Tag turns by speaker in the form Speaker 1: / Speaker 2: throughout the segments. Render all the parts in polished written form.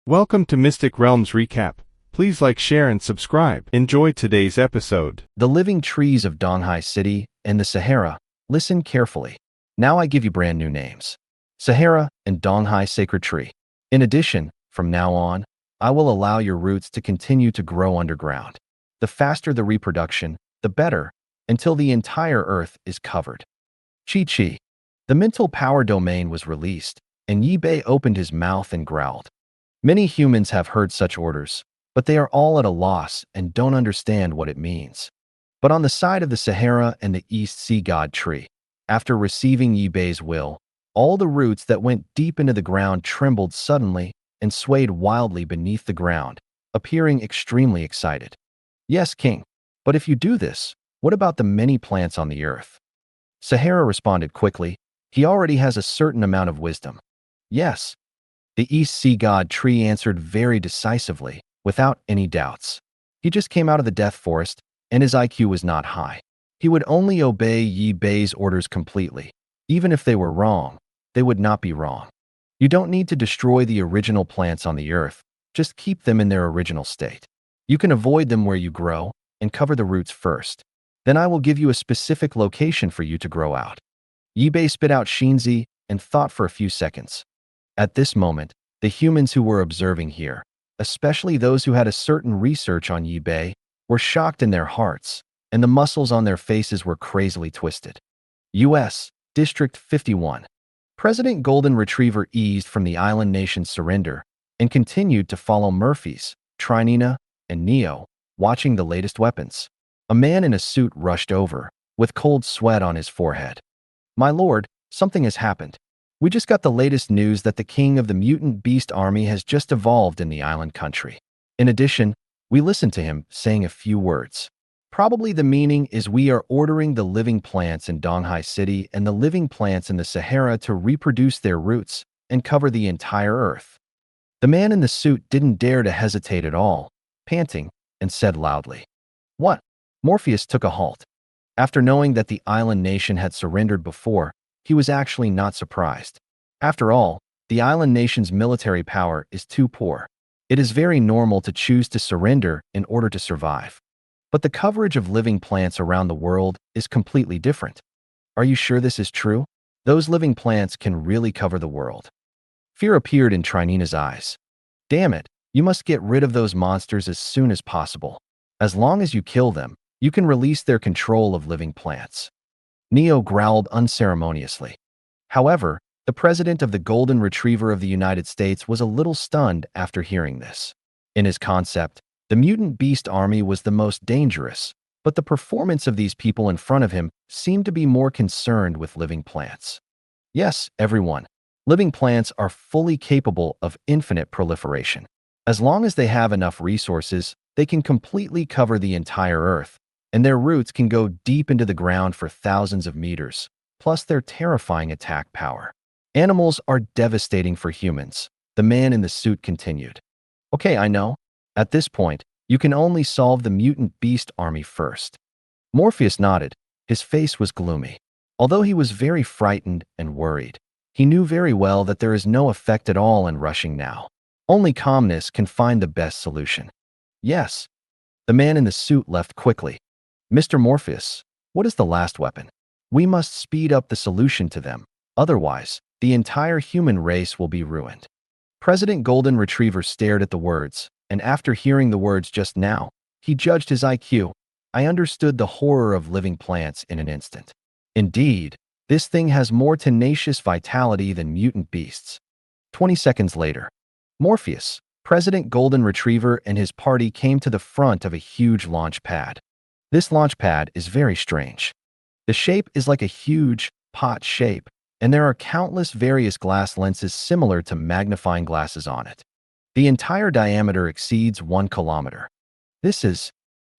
Speaker 1: Welcome to Mystic Realms Recap. Please like, share, and subscribe. Enjoy today's episode.
Speaker 2: The living trees of Donghai City and the Sahara. Listen carefully. Now I give you brand new names. Sahara and Donghai Sacred Tree. In addition, from now on, I will allow your roots to continue to grow underground. The faster the reproduction, the better, until the entire Earth is covered. Chi. The mental power domain was released, and Yibei opened his mouth and growled. Many humans have heard such orders, but they are all at a loss and don't understand what it means. But on the side of the Sahara and the East Sea God Tree, after receiving Yibei's will, all the roots that went deep into the ground trembled suddenly and swayed wildly beneath the ground, appearing extremely excited. Yes, King, but if you do this, what about the many plants on the earth? Sahara responded quickly. He already has a certain amount of wisdom. Yes. The East Sea God Tree answered very decisively, without any doubts. He just came out of the Death Forest, and his IQ was not high. He would only obey Yibei's orders completely. Even if they were wrong, they would not be wrong. You don't need to destroy the original plants on the earth, just keep them in their original state. You can avoid them where you grow, and cover the roots first. Then I will give you a specific location for you to grow out. Yibei spit out Shinzi and thought for a few seconds. At this moment, the humans who were observing here, especially those who had a certain research on Yibei, were shocked in their hearts, and the muscles on their faces were crazily twisted. U.S. District 51. President Golden Retriever eased from the island nation's surrender and continued to follow Murphy's, Trinina, and Neo, watching the latest weapons. A man in a suit rushed over, with cold sweat on his forehead. My lord, something has happened. We just got the latest news that the king of the mutant beast army has just evolved in the island country. In addition, we listened to him saying a few words. Probably the meaning is we are ordering the living plants in Donghai City and the living plants in the Sahara to reproduce their roots and cover the entire earth. The man in the suit didn't dare to hesitate at all, panting, and said loudly, "What?" Morpheus took a halt. After knowing that the island nation had surrendered before, he was actually not surprised. After all, the island nation's military power is too poor. It is very normal to choose to surrender in order to survive. But the coverage of living plants around the world is completely different. Are you sure this is true? Those living plants can really cover the world. Fear appeared in Trinina's eyes. Damn it, you must get rid of those monsters as soon as possible. As long as you kill them, you can release their control of living plants. Neo growled unceremoniously. However, the president of the Golden Retriever of the United States was a little stunned after hearing this. In his concept, the mutant beast army was the most dangerous, but the performance of these people in front of him seemed to be more concerned with living plants. Yes, everyone, living plants are fully capable of infinite proliferation. As long as they have enough resources, they can completely cover the entire earth, and their roots can go deep into the ground for thousands of meters, plus their terrifying attack power. Animals are devastating for humans, the man in the suit continued. Okay, I know. At this point, you can only solve the mutant beast army first. Morpheus nodded. His face was gloomy. Although he was very frightened and worried, he knew very well that there is no effect at all in rushing now. Only calmness can find the best solution. Yes. The man in the suit left quickly. Mr. Morpheus, what is the last weapon? We must speed up the solution to them. Otherwise, the entire human race will be ruined. President Golden Retriever stared at the words, and after hearing the words just now, he judged his IQ. I understood the horror of living plants in an instant. Indeed, this thing has more tenacious vitality than mutant beasts. 20 seconds later, Morpheus, President Golden Retriever and his party came to the front of a huge launch pad. This launch pad is very strange. The shape is like a huge pot shape, and there are countless various glass lenses similar to magnifying glasses on it. The entire diameter exceeds 1 kilometer. This is...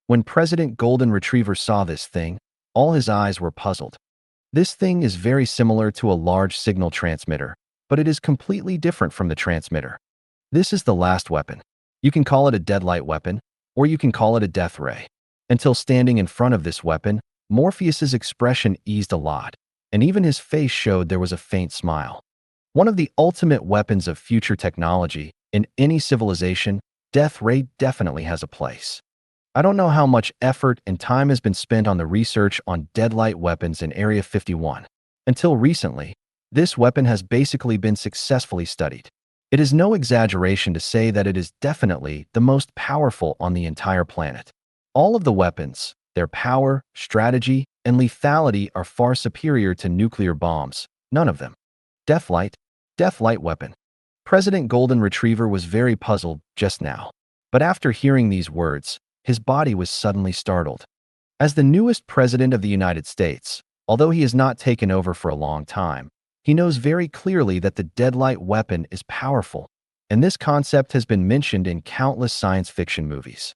Speaker 2: When President Golden Retriever saw this thing, all his eyes were puzzled. This thing is very similar to a large signal transmitter, but it is completely different from the transmitter. This is the last weapon. You can call it a deadlight weapon, or you can call it a death ray. Until standing in front of this weapon, Morpheus's expression eased a lot, and even his face showed there was a faint smile. One of the ultimate weapons of future technology, In any civilization, death ray definitely has a place. I don't know how much effort and time has been spent on the research on deadlight weapons in Area 51. Until recently, this weapon has basically been successfully studied. It is no exaggeration to say that it is definitely the most powerful on the entire planet. All of the weapons, their power, strategy, and lethality are far superior to nuclear bombs. None of them. Deathlight weapon. President Golden Retriever was very puzzled just now. But after hearing these words, his body was suddenly startled. As the newest president of the United States, although he has not taken over for a long time, he knows very clearly that the deadlight weapon is powerful, and this concept has been mentioned in countless science fiction movies.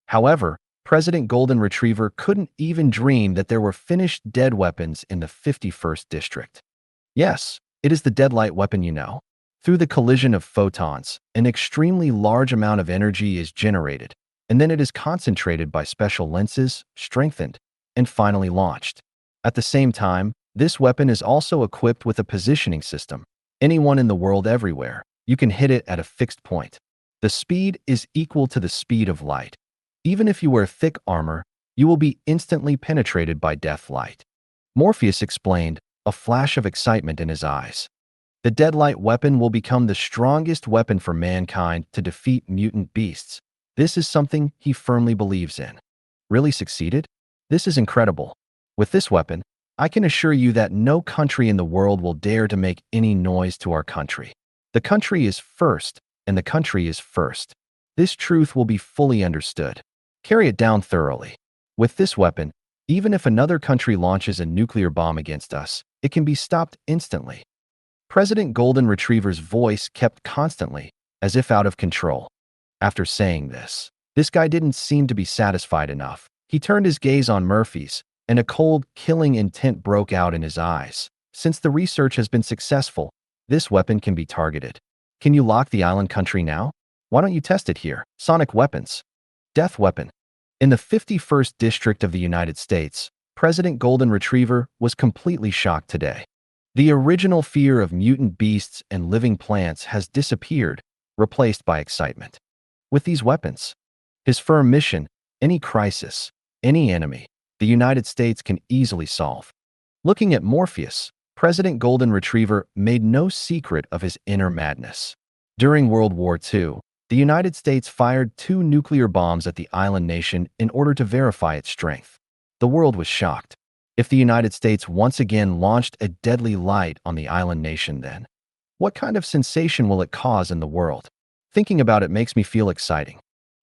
Speaker 2: However, President Golden Retriever couldn't even dream that there were finished dead weapons in the 51st District. Yes, it is the deadlight weapon you know. Through the collision of photons, an extremely large amount of energy is generated, and then it is concentrated by special lenses, strengthened, and finally launched. At the same time, this weapon is also equipped with a positioning system. Anyone in the world everywhere, you can hit it at a fixed point. The speed is equal to the speed of light. Even if you wear thick armor, you will be instantly penetrated by death light. Morpheus explained, a flash of excitement in his eyes. The deadlight weapon will become the strongest weapon for mankind to defeat mutant beasts. This is something he firmly believes in. Really succeeded? This is incredible. With this weapon, I can assure you that no country in the world will dare to make any noise to our country. The country is first, and the country is first. This truth will be fully understood. Carry it down thoroughly. With this weapon, even if another country launches a nuclear bomb against us, it can be stopped instantly. President Golden Retriever's voice kept constantly, as if out of control. After saying this guy didn't seem to be satisfied enough. He turned his gaze on Murphy's, and a cold, killing intent broke out in his eyes. Since the research has been successful, this weapon can be targeted. Can you lock the island country now? Why don't you test it here? Sonic weapons. Death weapon. In the 51st District of the United States, President Golden Retriever was completely shocked today. The original fear of mutant beasts and living plants has disappeared, replaced by excitement. With these weapons, his firm mission, any crisis, any enemy, the United States can easily solve. Looking at Morpheus, President Golden Retriever made no secret of his inner madness. During World War II, the United States fired 2 nuclear bombs at the island nation in order to verify its strength. The world was shocked. If the United States once again launched a deadly light on the island nation then, what kind of sensation will it cause in the world? Thinking about it makes me feel exciting.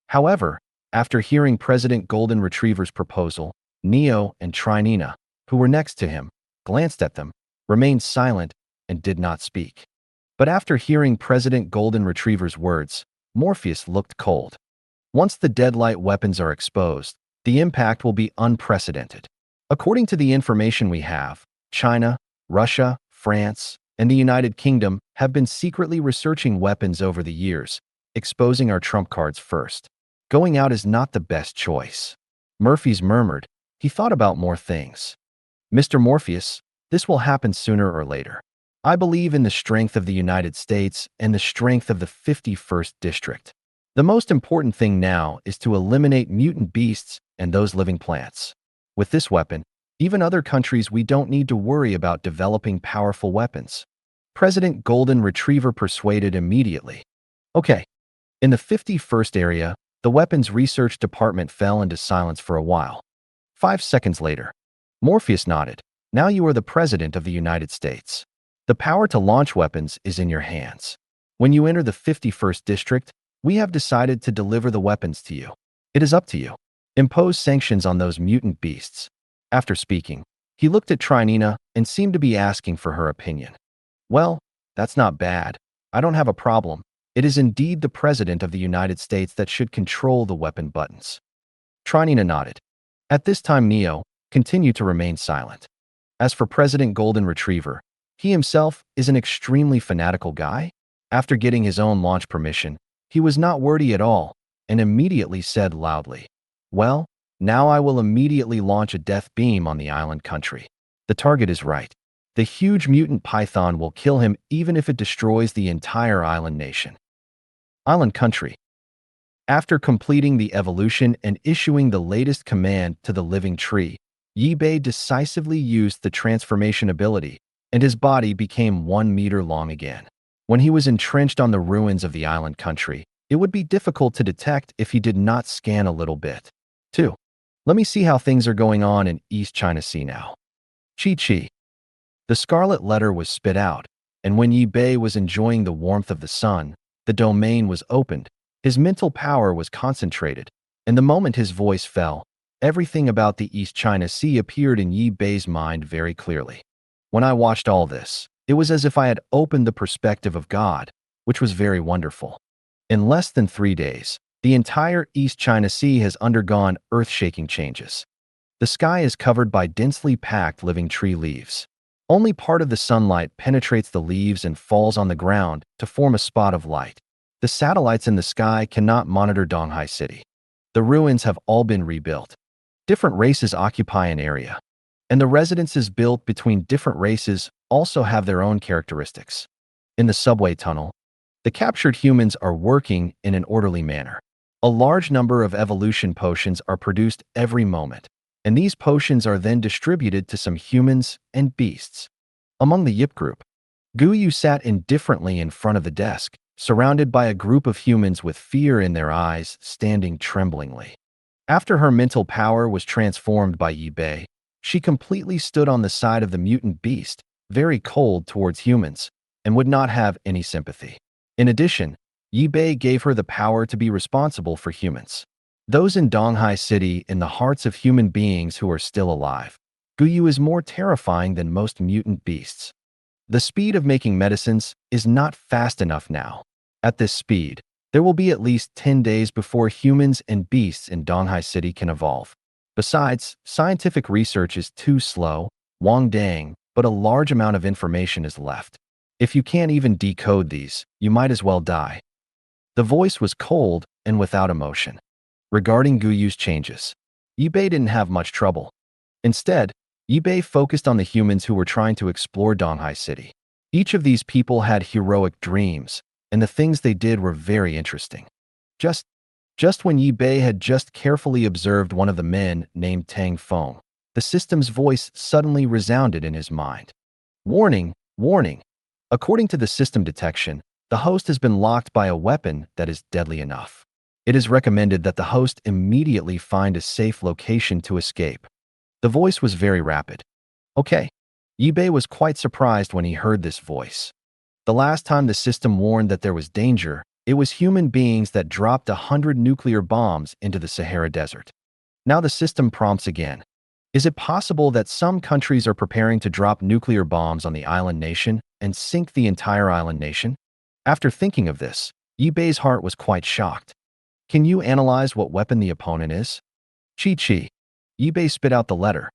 Speaker 2: However, after hearing President Golden Retriever's proposal, Neo and Trinina, who were next to him, glanced at them, remained silent, and did not speak. But after hearing President Golden Retriever's words, Morpheus looked cold. Once the deadlight weapons are exposed, the impact will be unprecedented. According to the information we have, China, Russia, France, and the United Kingdom have been secretly researching weapons over the years, exposing our trump cards first. Going out is not the best choice. Murphy's murmured. He thought about more things. Mr. Morpheus, this will happen sooner or later. I believe in the strength of the United States and the strength of the 51st District. The most important thing now is to eliminate mutant beasts and those living plants. With this weapon, even other countries we don't need to worry about developing powerful weapons. President Golden Retriever persuaded immediately. Okay. In the 51st area, the weapons research department fell into silence for a while. 5 seconds later, Morpheus nodded. Now you are the President of the United States. The power to launch weapons is in your hands. When you enter the 51st District, we have decided to deliver the weapons to you. It is up to you. Impose sanctions on those mutant beasts. After speaking, he looked at Trinina and seemed to be asking for her opinion. Well, that's not bad. I don't have a problem. It is indeed the President of the United States that should control the weapon buttons. Trinina nodded. At this time, Neo continued to remain silent. As for President Golden Retriever, he himself is an extremely fanatical guy. After getting his own launch permission, he was not wordy at all and immediately said loudly, "Well, now I will immediately launch a death beam on the island country. The target is right. The huge mutant python will kill him even if it destroys the entire island nation." Island country. After completing the evolution and issuing the latest command to the living tree, Yi-Bei decisively used the transformation ability, and his body became 1 meter long again. When he was entrenched on the ruins of the island country, it would be difficult to detect if he did not scan a little bit. 2. Let me see how things are going on in East China Sea now. Chi. The scarlet letter was spit out, and when Yi-Bei was enjoying the warmth of the sun, the domain was opened. His mental power was concentrated, and the moment his voice fell, everything about the East China Sea appeared in Yi-Bei's mind very clearly. When I watched all this, it was as if I had opened the perspective of God, which was very wonderful. In less than 3 days, the entire East China Sea has undergone earth-shaking changes. The sky is covered by densely packed living tree leaves. Only part of the sunlight penetrates the leaves and falls on the ground to form a spot of light. The satellites in the sky cannot monitor Donghai City. The ruins have all been rebuilt. Different races occupy an area, and the residences built between different races also have their own characteristics. In the subway tunnel, the captured humans are working in an orderly manner. A large number of evolution potions are produced every moment, and these potions are then distributed to some humans and beasts. Among the Yip group, Guyu sat indifferently in front of the desk, surrounded by a group of humans with fear in their eyes, standing tremblingly. After her mental power was transformed by Yi-Bei, she completely stood on the side of the mutant beast, very cold towards humans, and would not have any sympathy. In addition, Yi-Bei gave her the power to be responsible for humans. Those in Donghai City, in the hearts of human beings who are still alive. Guyu is more terrifying than most mutant beasts. The speed of making medicines is not fast enough now. At this speed, there will be at least 10 days before humans and beasts in Donghai City can evolve. Besides, scientific research is too slow, Wang Dang, but a large amount of information is left. If you can't even decode these, you might as well die. The voice was cold and without emotion. Regarding Guyu's changes, Yi-Bei didn't have much trouble. Instead, Yi-Bei focused on the humans who were trying to explore Donghai City. Each of these people had heroic dreams, and the things they did were very interesting. Just when Yi-Bei had just carefully observed one of the men named Tang Feng, the system's voice suddenly resounded in his mind. Warning, warning. According to the system detection, the host has been locked by a weapon that is deadly enough. It is recommended that the host immediately find a safe location to escape. The voice was very rapid. Okay. Yi-Bei was quite surprised when he heard this voice. The last time the system warned that there was danger, it was human beings that dropped 100 nuclear bombs into the Sahara Desert. Now the system prompts again. Is it possible that some countries are preparing to drop nuclear bombs on the island nation and sink the entire island nation? After thinking of this, Yi-Bei's heart was quite shocked. Can you analyze what weapon the opponent is? Chi. Yi-Bei spit out the letter.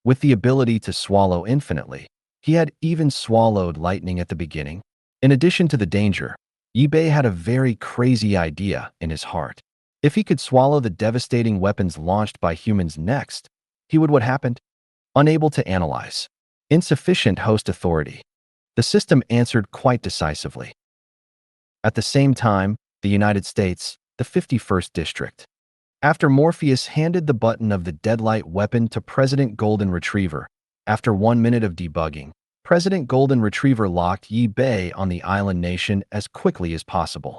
Speaker 2: With the ability to swallow infinitely, he had even swallowed lightning at the beginning. In addition to the danger, Yi-Bei had a very crazy idea in his heart. If he could swallow the devastating weapons launched by humans next, he would what happened? Unable to analyze. Insufficient host authority. The system answered quite decisively. At the same time, the United States, the 51st District. After Morpheus handed the button of the deadlight weapon to President Golden Retriever, after 1 minute of debugging, President Golden Retriever locked Yi-Bei on the island nation as quickly as possible.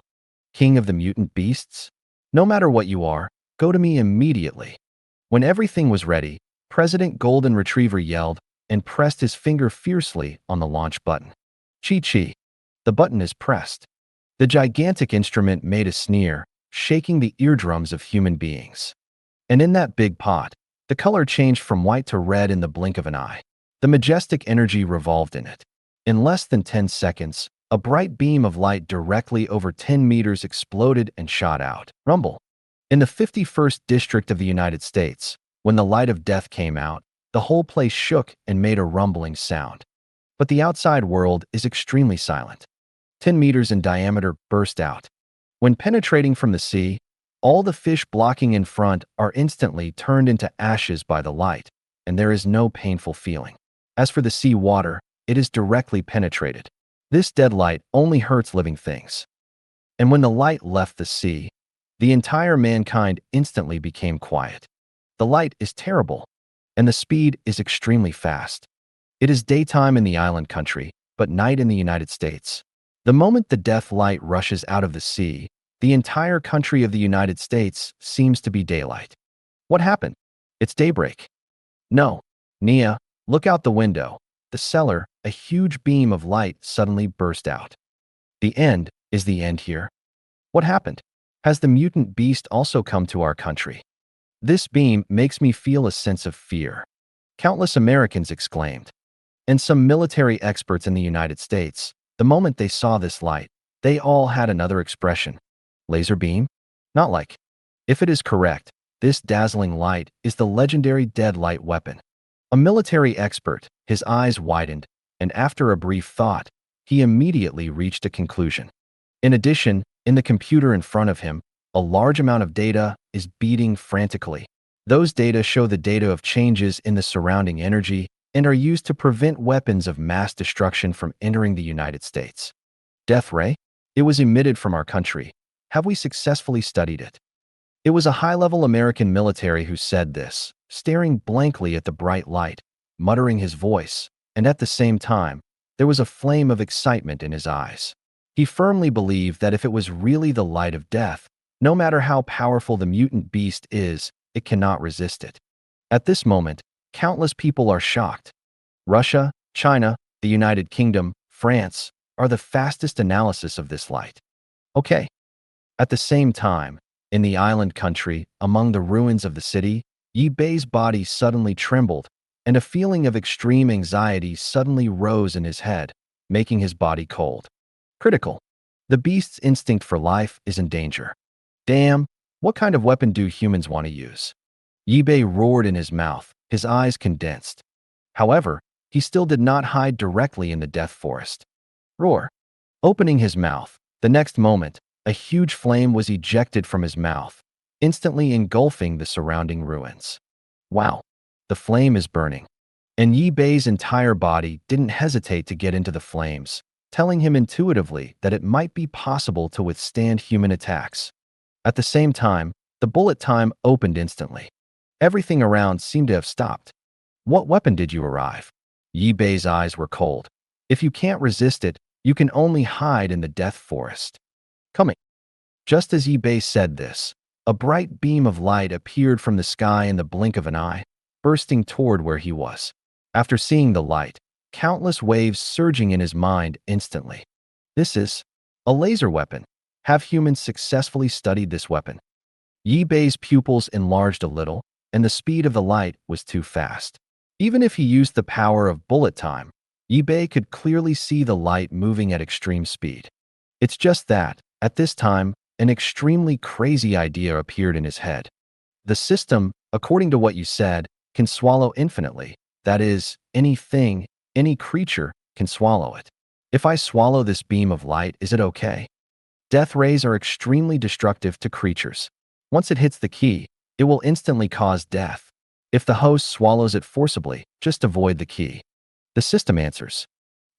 Speaker 2: King of the mutant beasts? No matter what you are, go to me immediately. When everything was ready, President Golden Retriever yelled and pressed his finger fiercely on the launch button. Chi. The button is pressed. The gigantic instrument made a sneer, shaking the eardrums of human beings. And in that big pot, the color changed from white to red in the blink of an eye. The majestic energy revolved in it. In less than 10 seconds, a bright beam of light directly over 10 meters exploded and shot out. Rumble. In the 51st District of the United States, when the light of death came out, the whole place shook and made a rumbling sound. But the outside world is extremely silent. 10 meters in diameter burst out. When penetrating from the sea, all the fish blocking in front are instantly turned into ashes by the light, and there is no painful feeling. As for the sea water, it is directly penetrated. This dead light only hurts living things. And when the light left the sea, the entire mankind instantly became quiet. The light is terrible, and the speed is extremely fast. It is daytime in the island country, but night in the United States. The moment the death light rushes out of the sea, the entire country of the United States seems to be daylight. What happened? It's daybreak. No. Nia, look out the window. The cellar, a huge beam of light suddenly burst out. The end is the end here. What happened? Has the mutant beast also come to our country? This beam makes me feel a sense of fear. Countless Americans exclaimed. And some military experts in the United States, the moment they saw this light, they all had another expression. Laser beam? Not like. If it is correct, this dazzling light is the legendary dead light weapon. A military expert, his eyes widened, and after a brief thought, he immediately reached a conclusion. In addition, in the computer in front of him, a large amount of data is beating frantically. Those data show the data of changes in the surrounding energy and are used to prevent weapons of mass destruction from entering the United States. Death ray? It was emitted from our country. Have we successfully studied it? It was a high-level American military who said this, staring blankly at the bright light, muttering his voice, and at the same time, there was a flame of excitement in his eyes. He firmly believed that if it was really the light of death, no matter how powerful the mutant beast is, it cannot resist it. At this moment, countless people are shocked. Russia, China, the United Kingdom, France are the fastest analysis of this light. Okay. At the same time, in the island country, among the ruins of the city, Yi Bei's body suddenly trembled, and a feeling of extreme anxiety suddenly rose in his head, making his body cold. Critical. The beast's instinct for life is in danger. Damn, what kind of weapon do humans want to use? Yi Bei roared in his mouth, his eyes condensed. However, he still did not hide directly in the death forest. Roar. Opening his mouth, the next moment, a huge flame was ejected from his mouth, instantly engulfing the surrounding ruins. Wow, the flame is burning. And Yi Bei's entire body didn't hesitate to get into the flames, telling him intuitively that it might be possible to withstand human attacks. At the same time, the bullet time opened instantly. Everything around seemed to have stopped. What weapon did you arrive? Yi Bei's eyes were cold. If you can't resist it, you can only hide in the death forest. Coming. Just as Yi Bei said this, a bright beam of light appeared from the sky in the blink of an eye, bursting toward where he was. After seeing the light, countless waves surging in his mind instantly. This is a laser weapon. Have humans successfully studied this weapon? Yi Bei's pupils enlarged a little, and the speed of the light was too fast. Even if he used the power of bullet time, Yi Bei could clearly see the light moving at extreme speed. It's just that, at this time, an extremely crazy idea appeared in his head. The system, according to what you said, can swallow infinitely. That is, anything, any creature, can swallow it. If I swallow this beam of light, is it okay? Death rays are extremely destructive to creatures. Once it hits the key, it will instantly cause death. If the host swallows it forcibly, just avoid the key. The system answers.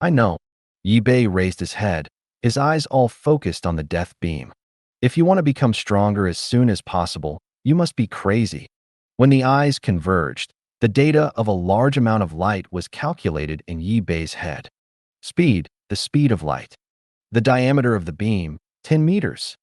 Speaker 2: I know. Yi Bei raised his head, his eyes all focused on the death beam. If you want to become stronger as soon as possible, you must be crazy. When the eyes converged, the data of a large amount of light was calculated in Yi Bei's head. Speed, the speed of light. The diameter of the beam, 10 meters.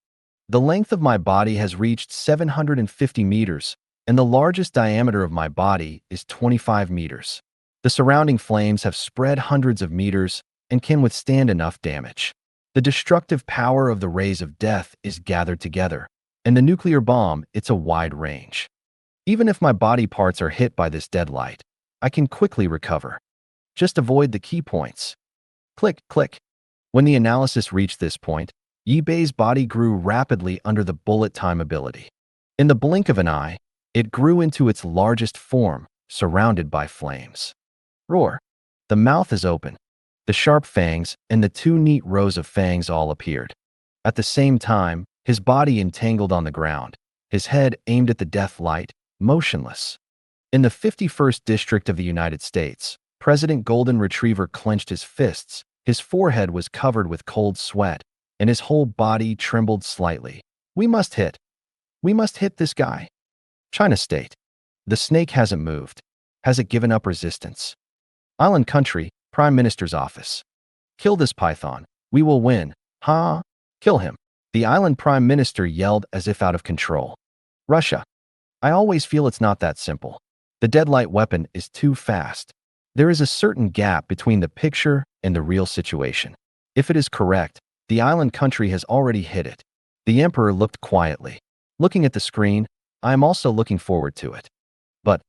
Speaker 2: The length of my body has reached 750 meters, and the largest diameter of my body is 25 meters. The surrounding flames have spread hundreds of meters and can withstand enough damage. The destructive power of the rays of death is gathered together, and the nuclear bomb, it's a wide range. Even if my body parts are hit by this dead light, I can quickly recover. Just avoid the key points. Click, click. When the analysis reached this point, Yi Bei's body grew rapidly under the bullet time ability. In the blink of an eye, it grew into its largest form, surrounded by flames. Roar. The mouth is open. The sharp fangs and the two neat rows of fangs all appeared. At the same time, his body entangled on the ground, his head aimed at the death light, motionless. In the 51st District of the United States, President Golden Retriever clenched his fists, his forehead was covered with cold sweat, and his whole body trembled slightly. We must hit. We must hit this guy. China State. The snake hasn't moved. Has it given up resistance? Island Country, Prime Minister's office. Kill this python. We will win. Ha! Kill him. The island Prime Minister yelled as if out of control. Russia. I always feel it's not that simple. The deadlight weapon is too fast. There is a certain gap between the picture and the real situation. If it is correct, the island country has already hit it. The emperor looked quietly. Looking at the screen, I am also looking forward to it. But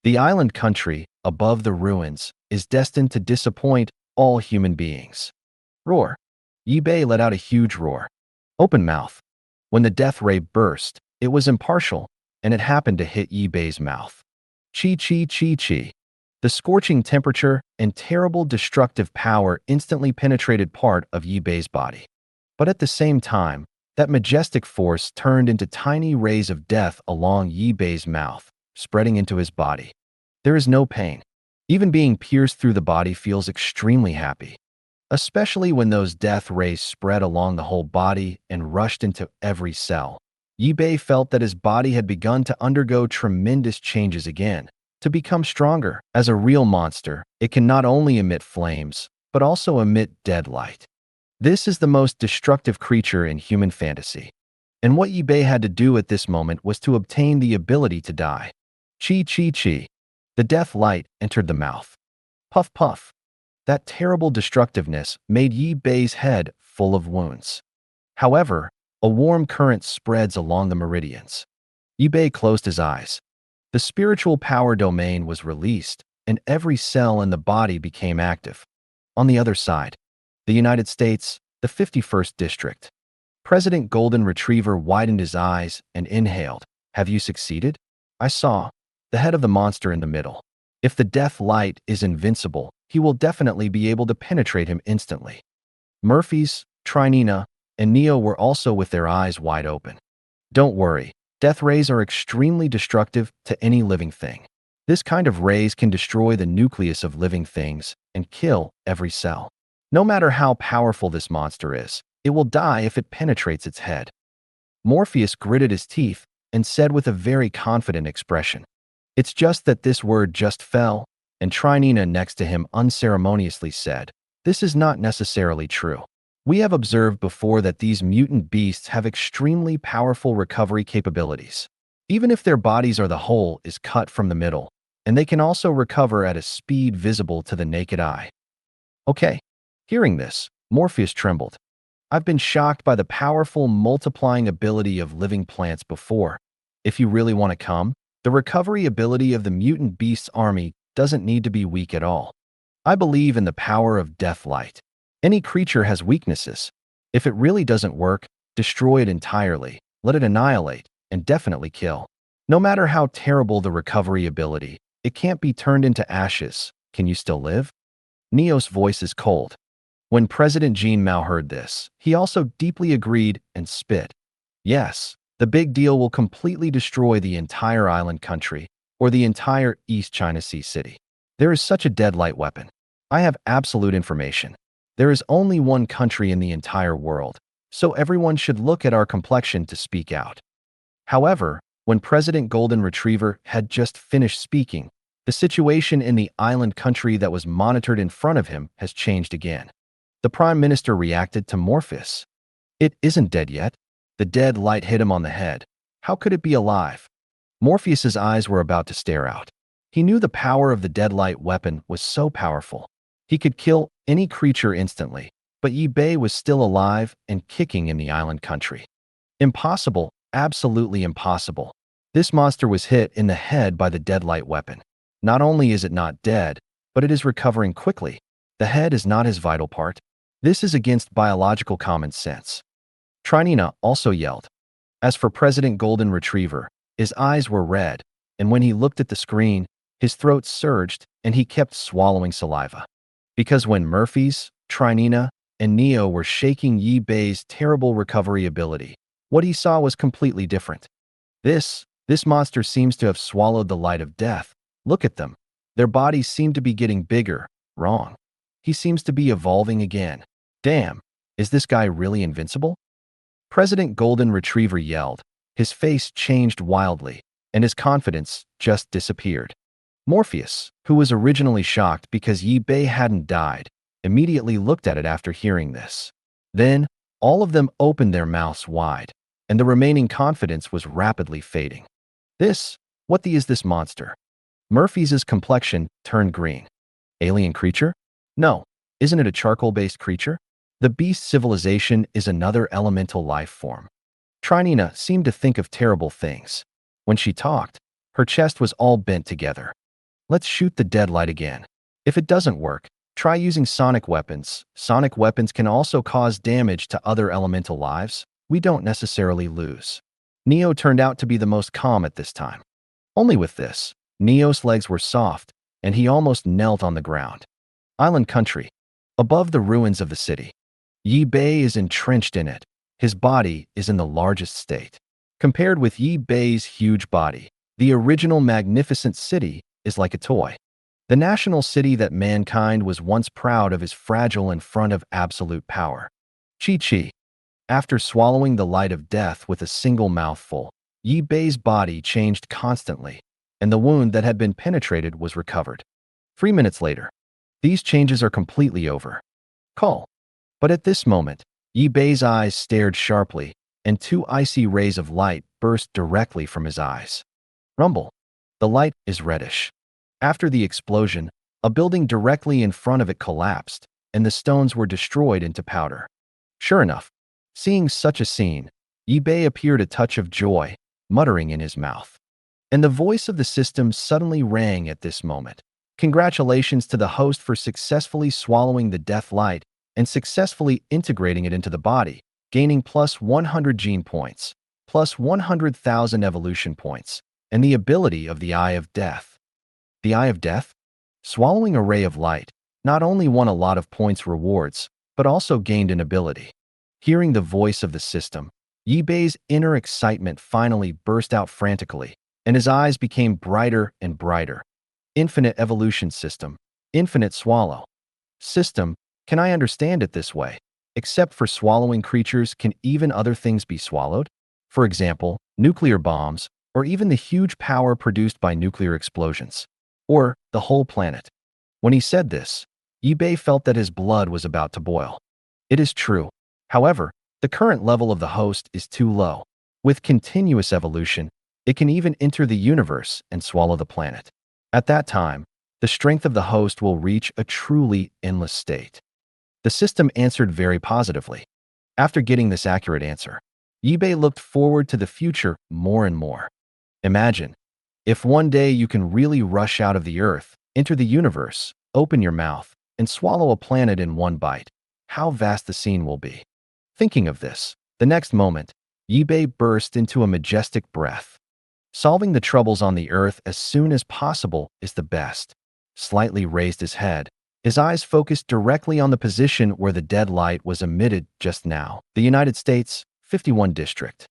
Speaker 2: the island country, above the ruins, is destined to disappoint all human beings. Roar. Yi Bei let out a huge roar. Open mouth. When the death ray burst, it was impartial, and it happened to hit Yi Bei's mouth. Chi chi chi chi. The scorching temperature and terrible destructive power instantly penetrated part of Yi Bei's body. But at the same time, that majestic force turned into tiny rays of death along Yi Bei's mouth, spreading into his body. There is no pain. Even being pierced through the body feels extremely happy, especially when those death rays spread along the whole body and rushed into every cell. Yi Bei felt that his body had begun to undergo tremendous changes again. To become stronger, as a real monster, it can not only emit flames, but also emit dead light. This is the most destructive creature in human fantasy. And what Yi Bei had to do at this moment was to obtain the ability to die. Chi chi chi. The death light entered the mouth. Puff puff. That terrible destructiveness made Yi Bei's head full of wounds. However, a warm current spreads along the meridians. Yi Bei closed his eyes. The spiritual power domain was released, and every cell in the body became active. On the other side, the United States, the 51st District. President Golden Retriever widened his eyes and inhaled. Have you succeeded? I saw the head of the monster in the middle. If the death light is invincible, he will definitely be able to penetrate him instantly. Murphy's, Trinina, and Neo were also with their eyes wide open. Don't worry, death rays are extremely destructive to any living thing. This kind of rays can destroy the nucleus of living things and kill every cell. No matter how powerful this monster is, it will die if it penetrates its head. Morpheus gritted his teeth and said with a very confident expression, "It's just that this word just fell," and Trinina next to him unceremoniously said, "This is not necessarily true. We have observed before that these mutant beasts have extremely powerful recovery capabilities, even if their bodies are the whole is cut from the middle, and they can also recover at a speed visible to the naked eye." Okay. Hearing this, Morpheus trembled. I've been shocked by the powerful multiplying ability of living plants before. If you really want to come, the recovery ability of the mutant beast's army doesn't need to be weak at all. I believe in the power of death light. Any creature has weaknesses. If it really doesn't work, destroy it entirely, let it annihilate, and definitely kill. No matter how terrible the recovery ability, it can't be turned into ashes. Can you still live? Neo's voice is cold. When President Jean Mao heard this, he also deeply agreed and spit. Yes, the big deal will completely destroy the entire island country, or the entire East China Sea city. There is such a deadlight weapon. I have absolute information. There is only one country in the entire world, so everyone should look at our complexion to speak out. However, when President Golden Retriever had just finished speaking, the situation in the island country that was monitored in front of him has changed again. The Prime Minister reacted to Morpheus. It isn't dead yet. The dead light hit him on the head. How could it be alive? Morpheus's eyes were about to stare out. He knew the power of the deadlight weapon was so powerful. He could kill any creature instantly, but Yi Bei was still alive and kicking in the island country. Impossible, absolutely impossible. This monster was hit in the head by the deadlight weapon. Not only is it not dead, but it is recovering quickly. The head is not his vital part. This is against biological common sense. Trinina also yelled. As for President Golden Retriever, his eyes were red, and when he looked at the screen, his throat surged and he kept swallowing saliva. Because when Murphy's, Trinina, and Neo were shaking Yi Bei's terrible recovery ability, what he saw was completely different. This monster seems to have swallowed the light of death. Look at them. Their bodies seem to be getting bigger. Wrong. He seems to be evolving again. Damn, Is this guy really invincible? President Golden Retriever yelled. His face changed wildly, and his confidence just disappeared. Morpheus, who was originally shocked because Yi Bei hadn't died, immediately looked at it after hearing this. Then, all of them opened their mouths wide, and the remaining confidence was rapidly fading. What is this monster? Murphy's complexion turned green. Alien creature? No. Isn't it a charcoal-based creature? The beast civilization is another elemental life form. Trinina seemed to think of terrible things. When she talked, her chest was all bent together. Let's shoot the dead light again. If it doesn't work, try using sonic weapons. Sonic weapons can also cause damage to other elemental lives. We don't necessarily lose. Neo turned out to be the most calm at this time. Only with this, Neo's legs were soft, and he almost knelt on the ground. Island country. Above the ruins of the city. Yi Bei is entrenched in it. His body is in the largest state. Compared with Yi Bei's huge body, the original magnificent city is like a toy. The national city that mankind was once proud of is fragile in front of absolute power. Chi. After swallowing the light of death with a single mouthful, Yi Bei's body changed constantly, and the wound that had been penetrated was recovered. 3 minutes later, these changes are completely over. Call. But at this moment, Yi Bei's eyes stared sharply, and 2 icy rays of light burst directly from his eyes. Rumble. The light is reddish. After the explosion, a building directly in front of it collapsed, and the stones were destroyed into powder. Sure enough, seeing such a scene, Yi Bei appeared a touch of joy, muttering in his mouth. And the voice of the system suddenly rang at this moment. Congratulations to the host for successfully swallowing the death light and successfully integrating it into the body, gaining plus 100 gene points, plus 100,000 evolution points, and the ability of the Eye of Death. The Eye of Death? Swallowing a ray of light not only won a lot of points rewards, but also gained an ability. Hearing the voice of the system, Yi Bei's inner excitement finally burst out frantically, and his eyes became brighter and brighter. Infinite evolution system. Infinite swallow. System, can I understand it this way? Except for swallowing creatures, can even other things be swallowed? For example, nuclear bombs, or even the huge power produced by nuclear explosions. Or the whole planet. When he said this, Yi Bei felt that his blood was about to boil. It is true. However, the current level of the host is too low. With continuous evolution, it can even enter the universe and swallow the planet. At that time, the strength of the host will reach a truly endless state. The system answered very positively. After getting this accurate answer, Yi Bei looked forward to the future more and more. Imagine, if one day you can really rush out of the Earth, enter the universe, open your mouth, and swallow a planet in one bite, how vast the scene will be. Thinking of this, the next moment, Yi Bei burst into a majestic breath. Solving the troubles on the Earth as soon as possible is the best. Slightly raised his head, his eyes focused directly on the position where the dead light was emitted just now. The United States, 51 District.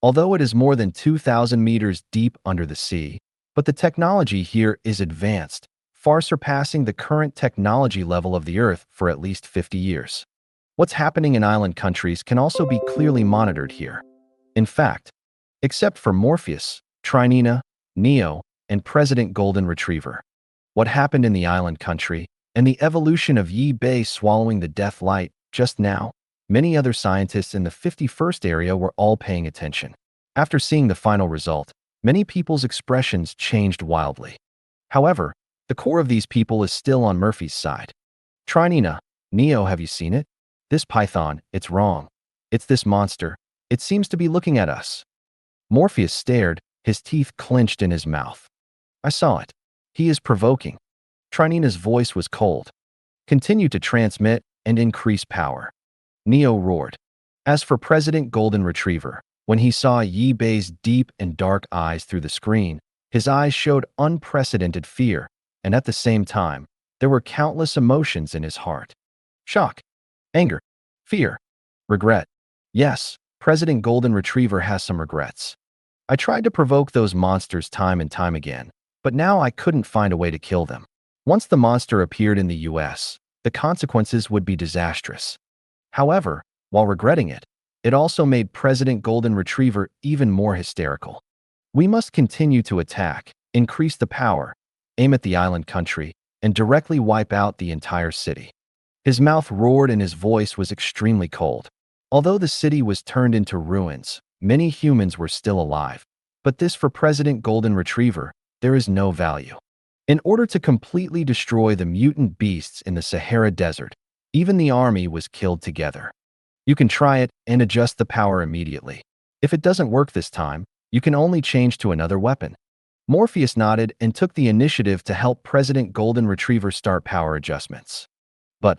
Speaker 2: Although it is more than 2,000 meters deep under the sea, but the technology here is advanced, far surpassing the current technology level of the Earth for at least 50 years. What's happening in island countries can also be clearly monitored here. In fact, except for Morpheus, Trinina, Neo, and President Golden Retriever. What happened in the island country, and the evolution of Yi Bei swallowing the death light just now, many other scientists in the 51st area were all paying attention. After seeing the final result, many people's expressions changed wildly. However, the core of these people is still on Murphy's side. Trinina, Neo, have you seen it? This python, it's wrong. It's this monster. It seems to be looking at us. Morpheus stared, his teeth clenched in his mouth. I saw it. He is provoking. Trinina's voice was cold. Continue to transmit and increase power. Neo roared. As for President Golden Retriever, when he saw Yi Bei's deep and dark eyes through the screen, his eyes showed unprecedented fear, and at the same time, there were countless emotions in his heart. Shock, anger, fear, regret. Yes, President Golden Retriever has some regrets. I tried to provoke those monsters time and time again, but now I couldn't find a way to kill them. Once the monster appeared in the US, the consequences would be disastrous. However, while regretting it, it also made President Golden Retriever even more hysterical. We must continue to attack, increase the power, aim at the island country, and directly wipe out the entire city. His mouth roared and his voice was extremely cold. Although the city was turned into ruins, many humans were still alive. But this for President Golden Retriever, there is no value. In order to completely destroy the mutant beasts in the Sahara Desert, even the army was killed together. You can try it and adjust the power immediately. If it doesn't work this time, you can only change to another weapon. Morpheus nodded and took the initiative to help President Golden Retriever start power adjustments. But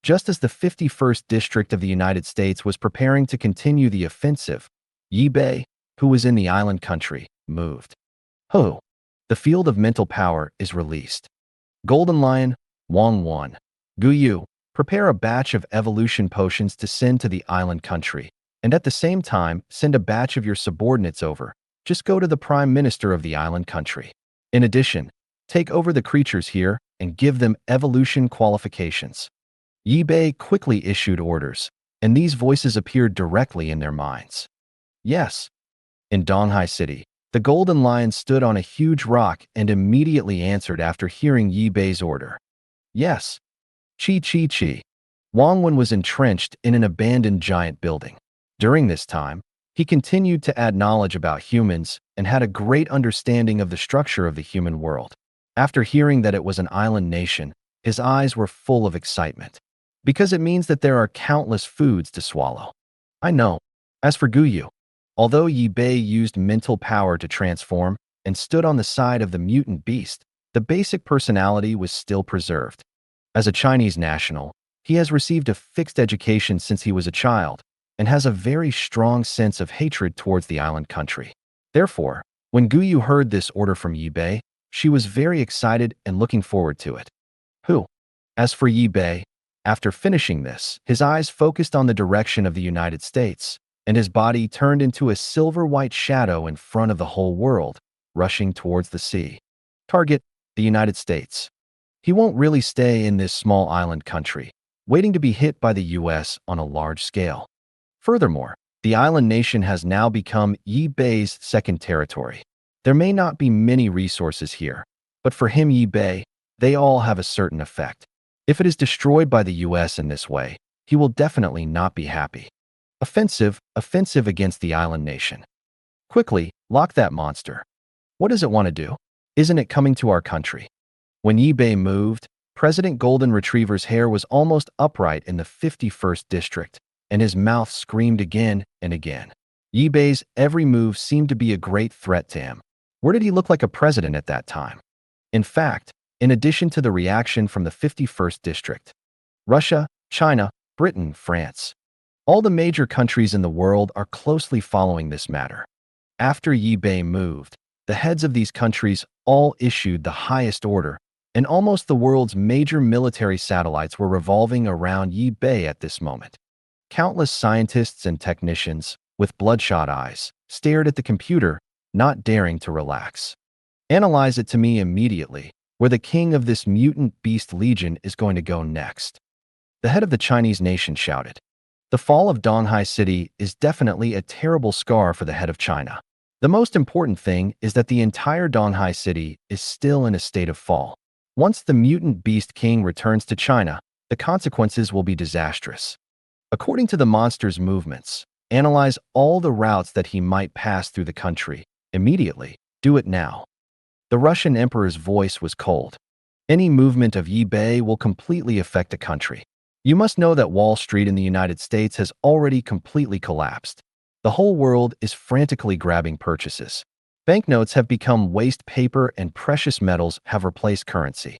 Speaker 2: just as the 51st District of the United States was preparing to continue the offensive, Yi Bei, who was in the island country, moved. Ho! The field of mental power is released. Golden Lion, Wang 1. Gu Yu, prepare a batch of evolution potions to send to the island country, and at the same time, send a batch of your subordinates over. Just go to the Prime Minister of the island country. In addition, take over the creatures here and give them evolution qualifications. Yi Bei quickly issued orders, and these voices appeared directly in their minds. Yes. In Donghai City, the Golden Lion stood on a huge rock and immediately answered after hearing Yi Bei's order. Yes. Chi. Wang Wen was entrenched in an abandoned giant building. During this time, he continued to add knowledge about humans and had a great understanding of the structure of the human world. After hearing that it was an island nation, his eyes were full of excitement. Because it means that there are countless foods to swallow. I know. As for Gu Yu, although Yi Bei used mental power to transform and stood on the side of the mutant beast, the basic personality was still preserved. As a Chinese national, he has received a fixed education since he was a child and has a very strong sense of hatred towards the island country. Therefore, when Gu Yu heard this order from Yi Bei, she was very excited and looking forward to it. As for Yi Bei, after finishing this, his eyes focused on the direction of the United States, and his body turned into a silver-white shadow in front of the whole world, rushing towards the sea. Target, the United States. He won't really stay in this small island country, waiting to be hit by the US on a large scale. Furthermore, the island nation has now become Yi Bei's second territory. There may not be many resources here, but for him Yi Bei, they all have a certain effect. If it is destroyed by the US in this way, he will definitely not be happy. Offensive against the island nation. Quickly, lock that monster. What does it want to do? Isn't it coming to our country? When Yi Bei moved, President Golden Retriever's hair was almost upright in the 51st District, and his mouth screamed again and again. Yi Bei's every move seemed to be a great threat to him. Where did he look like a president at that time? In fact, in addition to the reaction from the 51st District, Russia, China, Britain, France, all the major countries in the world are closely following this matter. After Yi Bei moved, the heads of these countries all issued the highest order, and almost the world's major military satellites were revolving around Yi Bei at this moment. Countless scientists and technicians, with bloodshot eyes, stared at the computer, not daring to relax. Analyze it to me immediately, where the king of this mutant beast legion is going to go next. The head of the Chinese nation shouted. The fall of Donghai City is definitely a terrible scar for the head of China. The most important thing is that the entire Donghai City is still in a state of fall. Once the mutant beast king returns to China, the consequences will be disastrous. According to the monster's movements, analyze all the routes that he might pass through the country. Immediately, do it now. The Russian emperor's voice was cold. Any movement of Yi Bei will completely affect the country. You must know that Wall Street in the United States has already completely collapsed. The whole world is frantically grabbing purchases. Banknotes have become waste paper and precious metals have replaced currency.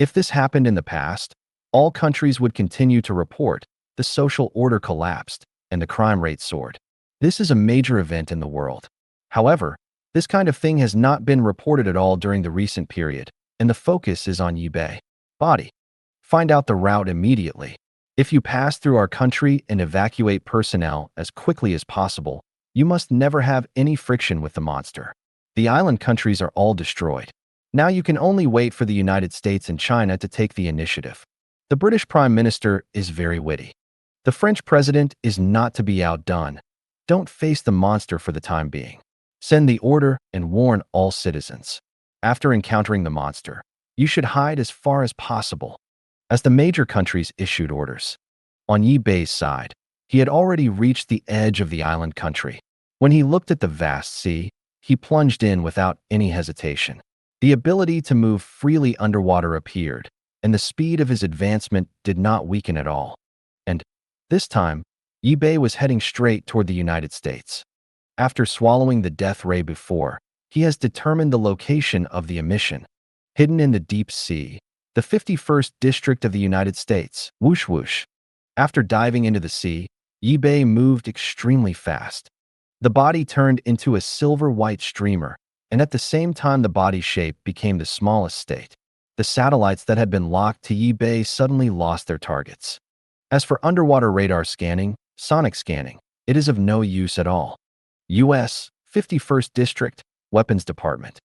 Speaker 2: If this happened in the past, all countries would continue to report, the social order collapsed, and the crime rate soared. This is a major event in the world. However, this kind of thing has not been reported at all during the recent period, and the focus is on Yi Bei. Body. Find out the route immediately. If you pass through our country and evacuate personnel as quickly as possible, you must never have any friction with the monster. The island countries are all destroyed. Now you can only wait for the United States and China to take the initiative. The British Prime Minister is very witty. The French president is not to be outdone. Don't face the monster for the time being. Send the order and warn all citizens. After encountering the monster, you should hide as far as possible, as the major countries issued orders. On Yi Bei's side, he had already reached the edge of the island country. When he looked at the vast sea, he plunged in without any hesitation. The ability to move freely underwater appeared, and the speed of his advancement did not weaken at all. And this time, Yi Bei was heading straight toward the United States. After swallowing the death ray before, he has determined the location of the emission. Hidden in the deep sea, the 51st District of the United States. Whoosh whoosh. After diving into the sea, Yi Bei moved extremely fast. The body turned into a silver-white streamer, and at the same time the body shape became the smallest state. The satellites that had been locked to Yi Bei suddenly lost their targets. As for underwater radar scanning, sonic scanning, it is of no use at all. U.S. 51st District, Weapons Department.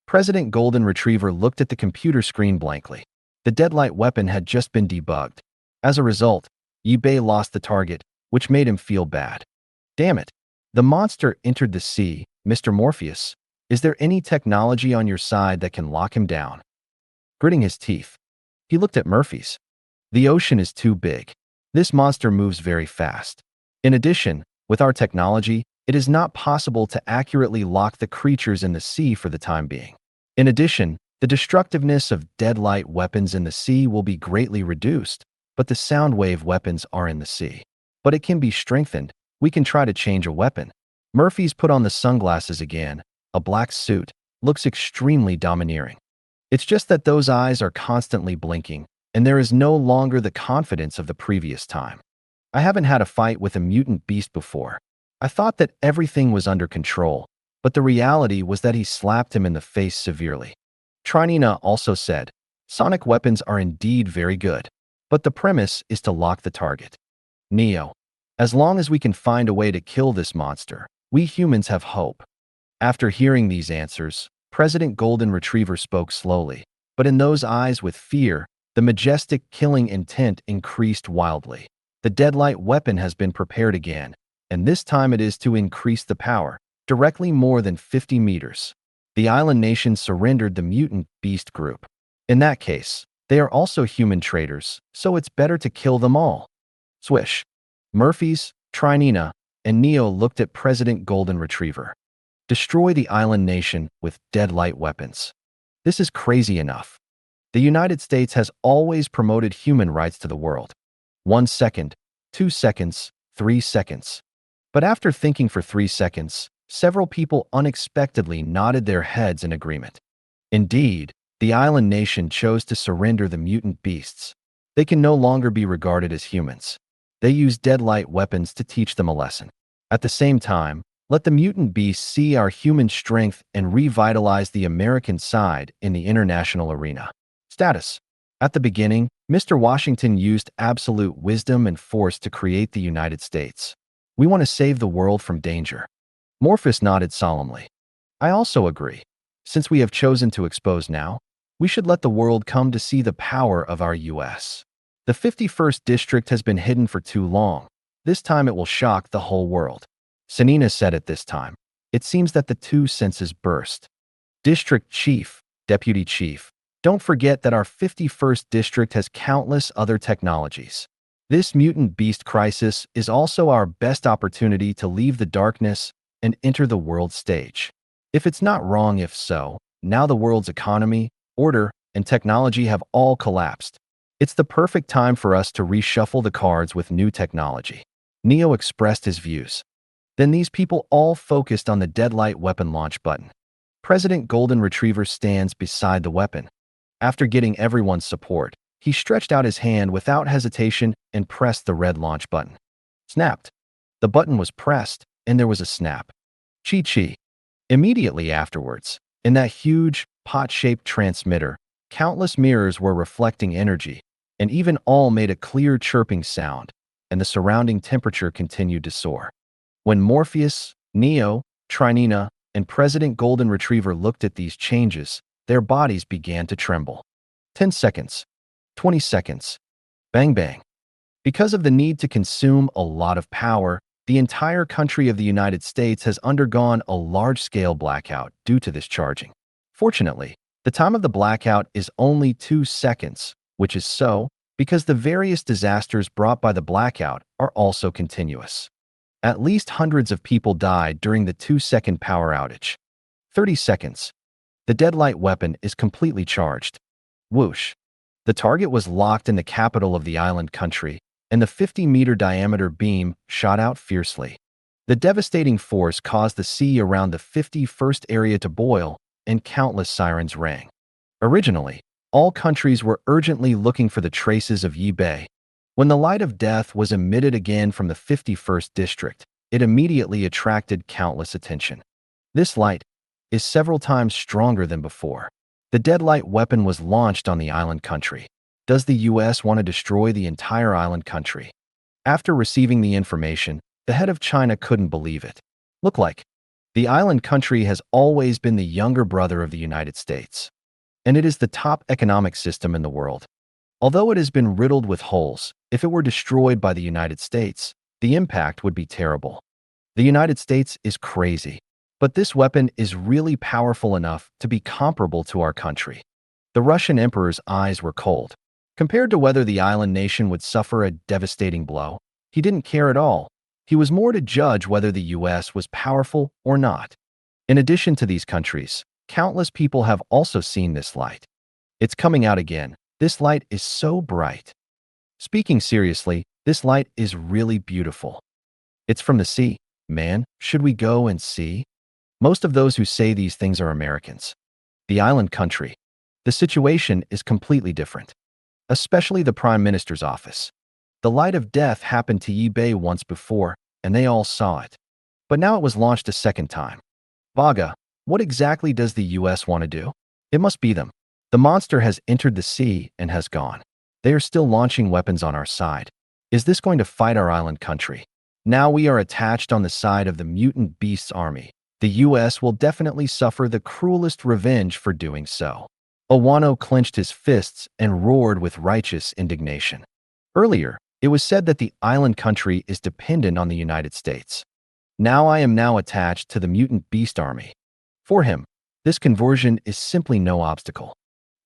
Speaker 2: President Golden Retriever looked at the computer screen blankly. The deadlight weapon had just been debugged. As a result, Yi Bei lost the target, which made him feel bad. Damn it. The monster entered the sea. Mr. Morpheus, is there any technology on your side that can lock him down? Gritting his teeth, he looked at Murphy's. The ocean is too big. This monster moves very fast. In addition, with our technology, it is not possible to accurately lock the creatures in the sea for the time being. In addition, the destructiveness of deadlight weapons in the sea will be greatly reduced, but the sound wave weapons are in the sea. But it can be strengthened. We can try to change a weapon. Murphy's put on the sunglasses again. A black suit looks extremely domineering. It's just that those eyes are constantly blinking, and there is no longer the confidence of the previous time. I haven't had a fight with a mutant beast before. I thought that everything was under control, but the reality was that he slapped him in the face severely. Trinina also said, sonic weapons are indeed very good, but the premise is to lock the target. Neo, as long as we can find a way to kill this monster, we humans have hope. After hearing these answers, President Golden Retriever spoke slowly, but in those eyes with fear, the majestic killing intent increased wildly. The deadlight weapon has been prepared again, and this time it is to increase the power, directly more than 50 meters. The island nation surrendered the mutant beast group. In that case, they are also human traitors, so it's better to kill them all. Swish. Murphy's, Trinina, and Neo looked at President Golden Retriever. Destroy the island nation with deadlight weapons. This is crazy enough. The United States has always promoted human rights to the world. 1 second, 2 seconds, 3 seconds. But after thinking for 3 seconds, several people unexpectedly nodded their heads in agreement. Indeed, the island nation chose to surrender the mutant beasts. They can no longer be regarded as humans. They use deadlight weapons to teach them a lesson. At the same time, let the mutant beasts see our human strength and revitalize the American side in the international arena. Status. At the beginning, Mr. Washington used absolute wisdom and force to create the United States. We want to save the world from danger. Morpheus nodded solemnly. I also agree. Since we have chosen to expose now, we should let the world come to see the power of our U.S. The 51st District has been hidden for too long. This time it will shock the whole world. Sanina said at this time. It seems that the two senses burst. District Chief, Deputy Chief, don't forget that our 51st District has countless other technologies. This mutant beast crisis is also our best opportunity to leave the darkness and enter the world stage. If it's not wrong if so, now the world's economy, order, and technology have all collapsed. It's the perfect time for us to reshuffle the cards with new technology. Neo expressed his views. Then these people all focused on the deadlight weapon launch button. President Golden Retriever stands beside the weapon. After getting everyone's support, he stretched out his hand without hesitation and pressed the red launch button. Snapped. The button was pressed, and there was a snap. Chi-chi. Immediately afterwards, in that huge, pot-shaped transmitter, countless mirrors were reflecting energy, and even all made a clear chirping sound, and the surrounding temperature continued to soar. When Morpheus, Neo, Trinina, and President Golden Retriever looked at these changes, their bodies began to tremble. 10 seconds. 20 seconds. Bang bang. Because of the need to consume a lot of power, the entire country of the United States has undergone a large-scale blackout due to this charging. Fortunately, the time of the blackout is only 2 seconds, which is so because the various disasters brought by the blackout are also continuous. At least hundreds of people died during the 2-second power outage. 30 seconds. The deadlight weapon is completely charged. Whoosh. The target was locked in the capital of the island country, and the 50-meter diameter beam shot out fiercely. The devastating force caused the sea around the 51st area to boil, and countless sirens rang. Originally, all countries were urgently looking for the traces of Yi Bei. When the light of death was emitted again from the 51st district, it immediately attracted countless attention. This light is several times stronger than before. The deadlight weapon was launched on the island country. Does the US want to destroy the entire island country? After receiving the information, the head of China couldn't believe it. Look like the island country has always been the younger brother of the United States, and it is the top economic system in the world. Although it has been riddled with holes, if it were destroyed by the United States, the impact would be terrible. The United States is crazy, but this weapon is really powerful enough to be comparable to our country. The Russian emperor's eyes were cold. Compared to whether the island nation would suffer a devastating blow, he didn't care at all. He was more to judge whether the US was powerful or not. In addition to these countries, countless people have also seen this light. It's coming out again. This light is so bright. Speaking seriously, this light is really beautiful. It's from the sea. Man, should we go and see? Most of those who say these things are Americans. The island country. The situation is completely different. Especially the Prime Minister's office. The light of death happened to Yi Bei once before, and they all saw it. But now it was launched a second time. Vaga, what exactly does the US want to do? It must be them. The monster has entered the sea and has gone. They are still launching weapons on our side. Is this going to fight our island country? Now we are attached on the side of the mutant beast's army. The US will definitely suffer the cruelest revenge for doing so. Owano clenched his fists and roared with righteous indignation. Earlier, it was said that the island country is dependent on the United States. Now I am attached to the mutant beast army. For him, this conversion is simply no obstacle.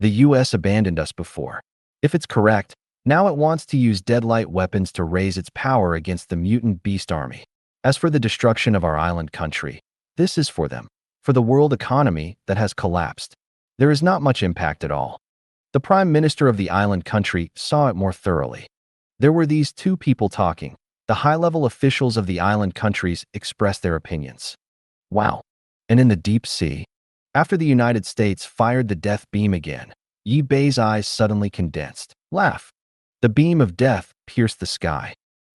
Speaker 2: The US abandoned us before. If it's correct, now it wants to use deadlight weapons to raise its power against the mutant beast army. As for the destruction of our island country, this is for them, for the world economy that has collapsed. There is not much impact at all. The Prime Minister of the island country saw it more thoroughly. There were these two people talking. The high-level officials of the island countries expressed their opinions. Wow. And in the deep sea, after the United States fired the death beam again, Yi Bei's eyes suddenly condensed. Laugh. The beam of death pierced the sky.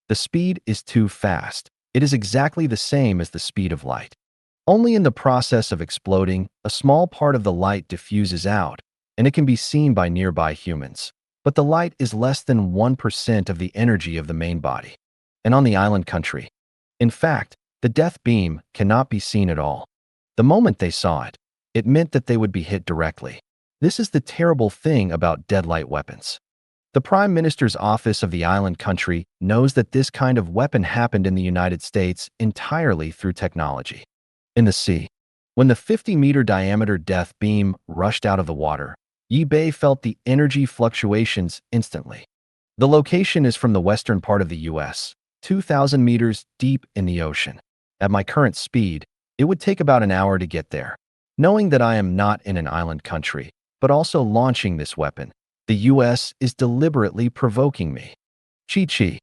Speaker 2: The speed is too fast. It is exactly the same as the speed of light. Only in the process of exploding, a small part of the light diffuses out, and it can be seen by nearby humans. But the light is less than 1% of the energy of the main body. And on the island country, in fact, the death beam cannot be seen at all. The moment they saw it, it meant that they would be hit directly. This is the terrible thing about deadlight weapons. The Prime Minister's office of the island country knows that this kind of weapon happened in the United States entirely through technology. In the sea, when the 50-meter diameter death beam rushed out of the water, Yi Bei felt the energy fluctuations instantly. The location is from the western part of the US, 2,000 meters deep in the ocean. At my current speed, it would take about an hour to get there. Knowing that I am not in an island country, but also launching this weapon, the US is deliberately provoking me. Chi.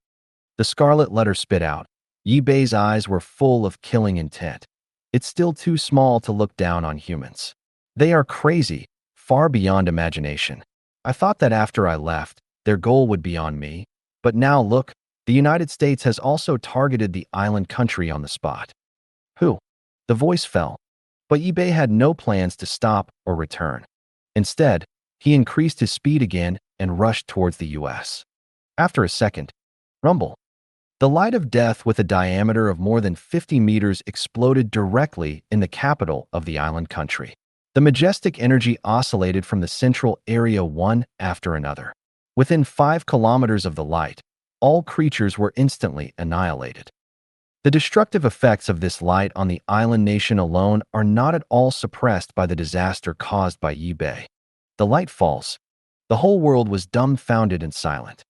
Speaker 2: The scarlet letter spit out. Yi Bei's eyes were full of killing intent. It's still too small to look down on humans. They are crazy, far beyond imagination. I thought that after I left, their goal would be on me. But now look, the United States has also targeted the island country on the spot. Who? The voice fell. But Yi Bei had no plans to stop or return. Instead, he increased his speed again and rushed towards the US. After a second, rumble. The light of death with a diameter of more than 50 meters exploded directly in the capital of the island country. The majestic energy oscillated from the central area one after another. Within 5 kilometers of the light, all creatures were instantly annihilated. The destructive effects of this light on the island nation alone are not at all suppressed by the disaster caused by Yibei. The light falls. The whole world was dumbfounded and silent.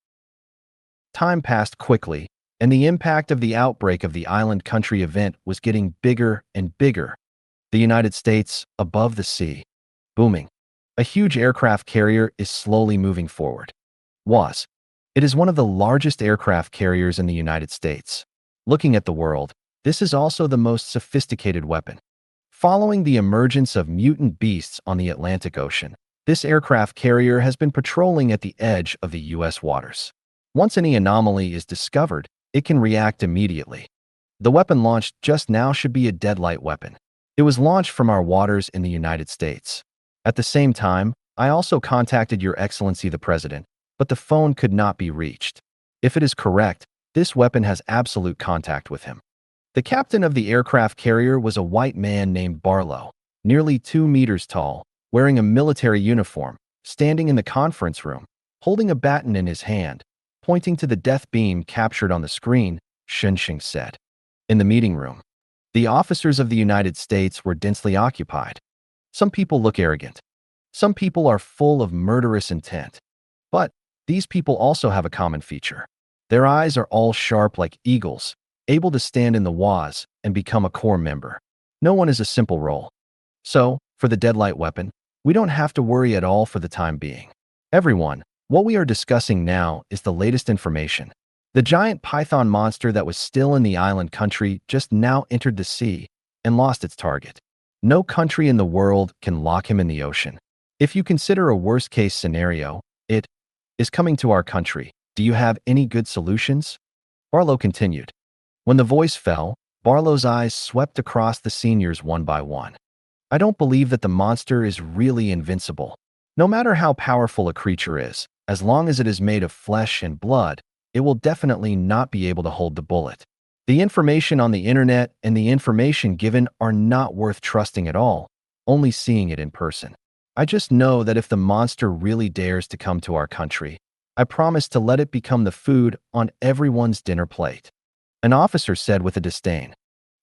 Speaker 2: Time passed quickly, and the impact of the outbreak of the island country event was getting bigger and bigger. The United States, above the sea, booming. A huge aircraft carrier is slowly moving forward. It is one of the largest aircraft carriers in the United States. Looking at the world, this is also the most sophisticated weapon. Following the emergence of mutant beasts on the Atlantic Ocean, this aircraft carrier has been patrolling at the edge of the U.S. waters. Once any anomaly is discovered, it can react immediately. The weapon launched just now should be a deadlight weapon. It was launched from our waters in the United States. At the same time, I also contacted Your Excellency the President, but the phone could not be reached. If it is correct, this weapon has absolute contact with him. The captain of the aircraft carrier was a white man named Barlow, nearly 2 meters tall, wearing a military uniform, standing in the conference room, holding a baton in his hand, pointing to the death beam captured on the screen, Shenxing said. In the meeting room, the officers of the United States were densely occupied. Some people look arrogant. Some people are full of murderous intent. But these people also have a common feature. Their eyes are all sharp like eagles, able to stand in the WAS and become a core member. No one is a simple role. So, for the deadlight weapon, we don't have to worry at all for the time being. Everyone, what we are discussing now is the latest information. The giant python monster that was still in the island country just now entered the sea and lost its target. No country in the world can lock him in the ocean. If you consider a worst-case scenario, it is coming to our country. Do you have any good solutions? Barlow continued. When the voice fell, Barlow's eyes swept across the seniors one by one. I don't believe that the monster is really invincible. No matter how powerful a creature is, as long as it is made of flesh and blood, it will definitely not be able to hold the bullet. The information on the internet and the information given are not worth trusting at all, only seeing it in person. I just know that if the monster really dares to come to our country, I promise to let it become the food on everyone's dinner plate. An officer said with a disdain.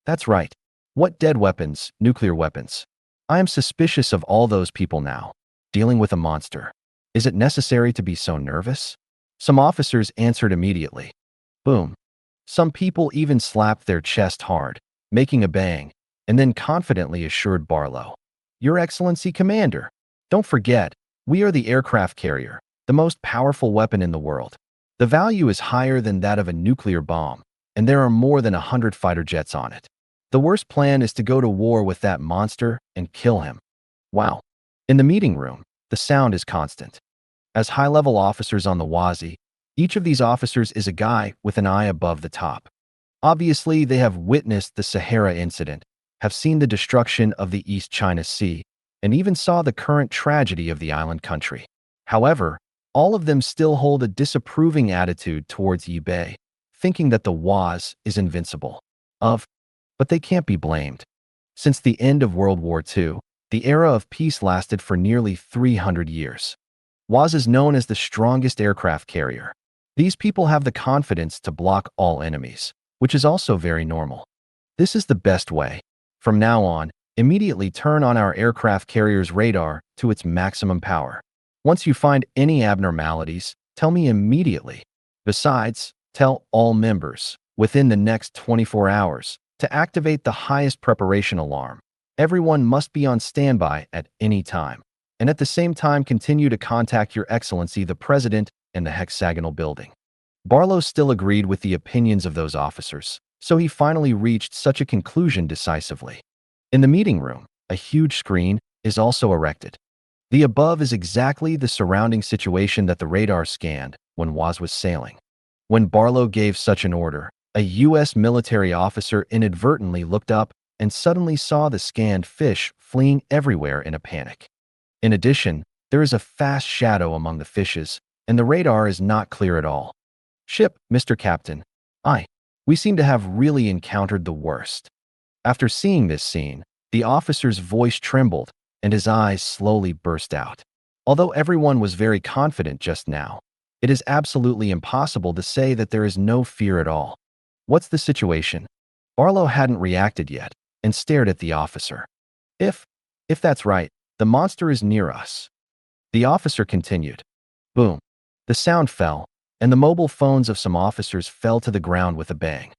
Speaker 2: That's right. What dead weapons, nuclear weapons? I am suspicious of all those people now. Dealing with a monster. Is it necessary to be so nervous? Some officers answered immediately. Boom. Some people even slapped their chest hard, making a bang, and then confidently assured Barlow. Your Excellency Commander, don't forget, we are the aircraft carrier, the most powerful weapon in the world. The value is higher than that of a nuclear bomb, and there are more than 100 fighter jets on it. The worst plan is to go to war with that monster and kill him. Wow. In the meeting room, the sound is constant. As high-level officers on the WASI, each of these officers is a guy with an eye above the top. Obviously, they have witnessed the Sahara incident, have seen the destruction of the East China Sea, and even saw the current tragedy of the island country. However, all of them still hold a disapproving attitude towards Yibei, thinking that the WAS is invincible. But they can't be blamed. Since the end of World War II, the era of peace lasted for nearly 300 years. WAS is known as the strongest aircraft carrier. These people have the confidence to block all enemies, which is also very normal. This is the best way. From now on, immediately turn on our aircraft carrier's radar to its maximum power. Once you find any abnormalities, tell me immediately. Besides, tell all members, within the next 24 hours, to activate the highest preparation alarm. Everyone must be on standby at any time, and at the same time continue to contact Your Excellency the President and the hexagonal building. Barlow still agreed with the opinions of those officers, so he finally reached such a conclusion decisively. In the meeting room, a huge screen is also erected. The above is exactly the surrounding situation that the radar scanned when WAS was sailing. When Barlow gave such an order, a U.S. military officer inadvertently looked up and suddenly saw the scanned fish fleeing everywhere in a panic. In addition, there is a fast shadow among the fishes, and the radar is not clear at all. Ship, Mr. Captain. We seem to have really encountered the worst. After seeing this scene, the officer's voice trembled and his eyes slowly burst out. Although everyone was very confident just now, It is absolutely impossible to say that there is no fear at all. What's the situation? Barlow hadn't reacted yet and stared at the officer. If that's right, the monster is near us. The officer continued. Boom. The sound fell, and the mobile phones of some officers fell to the ground with a bang.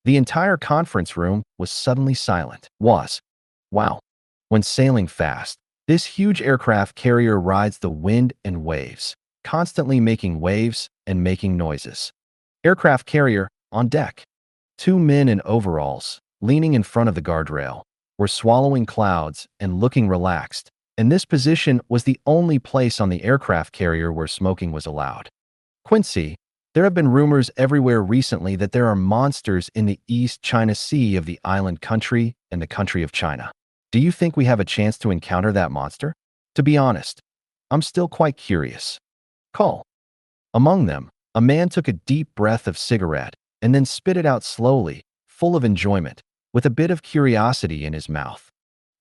Speaker 2: The entire conference room was suddenly silent. Wow. When sailing fast, this huge aircraft carrier rides the wind and waves, constantly making waves and making noises. Aircraft carrier on deck. Two men in overalls, leaning in front of the guardrail, were swallowing clouds and looking relaxed, and this position was the only place on the aircraft carrier where smoking was allowed. Quincy, there have been rumors everywhere recently that there are monsters in the East China Sea of the island country and the country of China. Do you think we have a chance to encounter that monster? To be honest, I'm still quite curious. Call. Among them, a man took a deep breath of cigarette and then spit it out slowly, full of enjoyment, with a bit of curiosity in his mouth.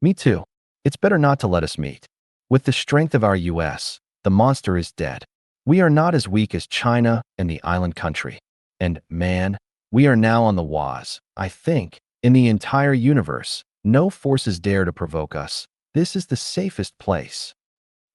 Speaker 2: Me too. It's better not to let us meet. With the strength of our US, the monster is dead. We are not as weak as China and the island country. And, man, we are now on the was. I think, in the entire universe, no forces dare to provoke us. This is the safest place.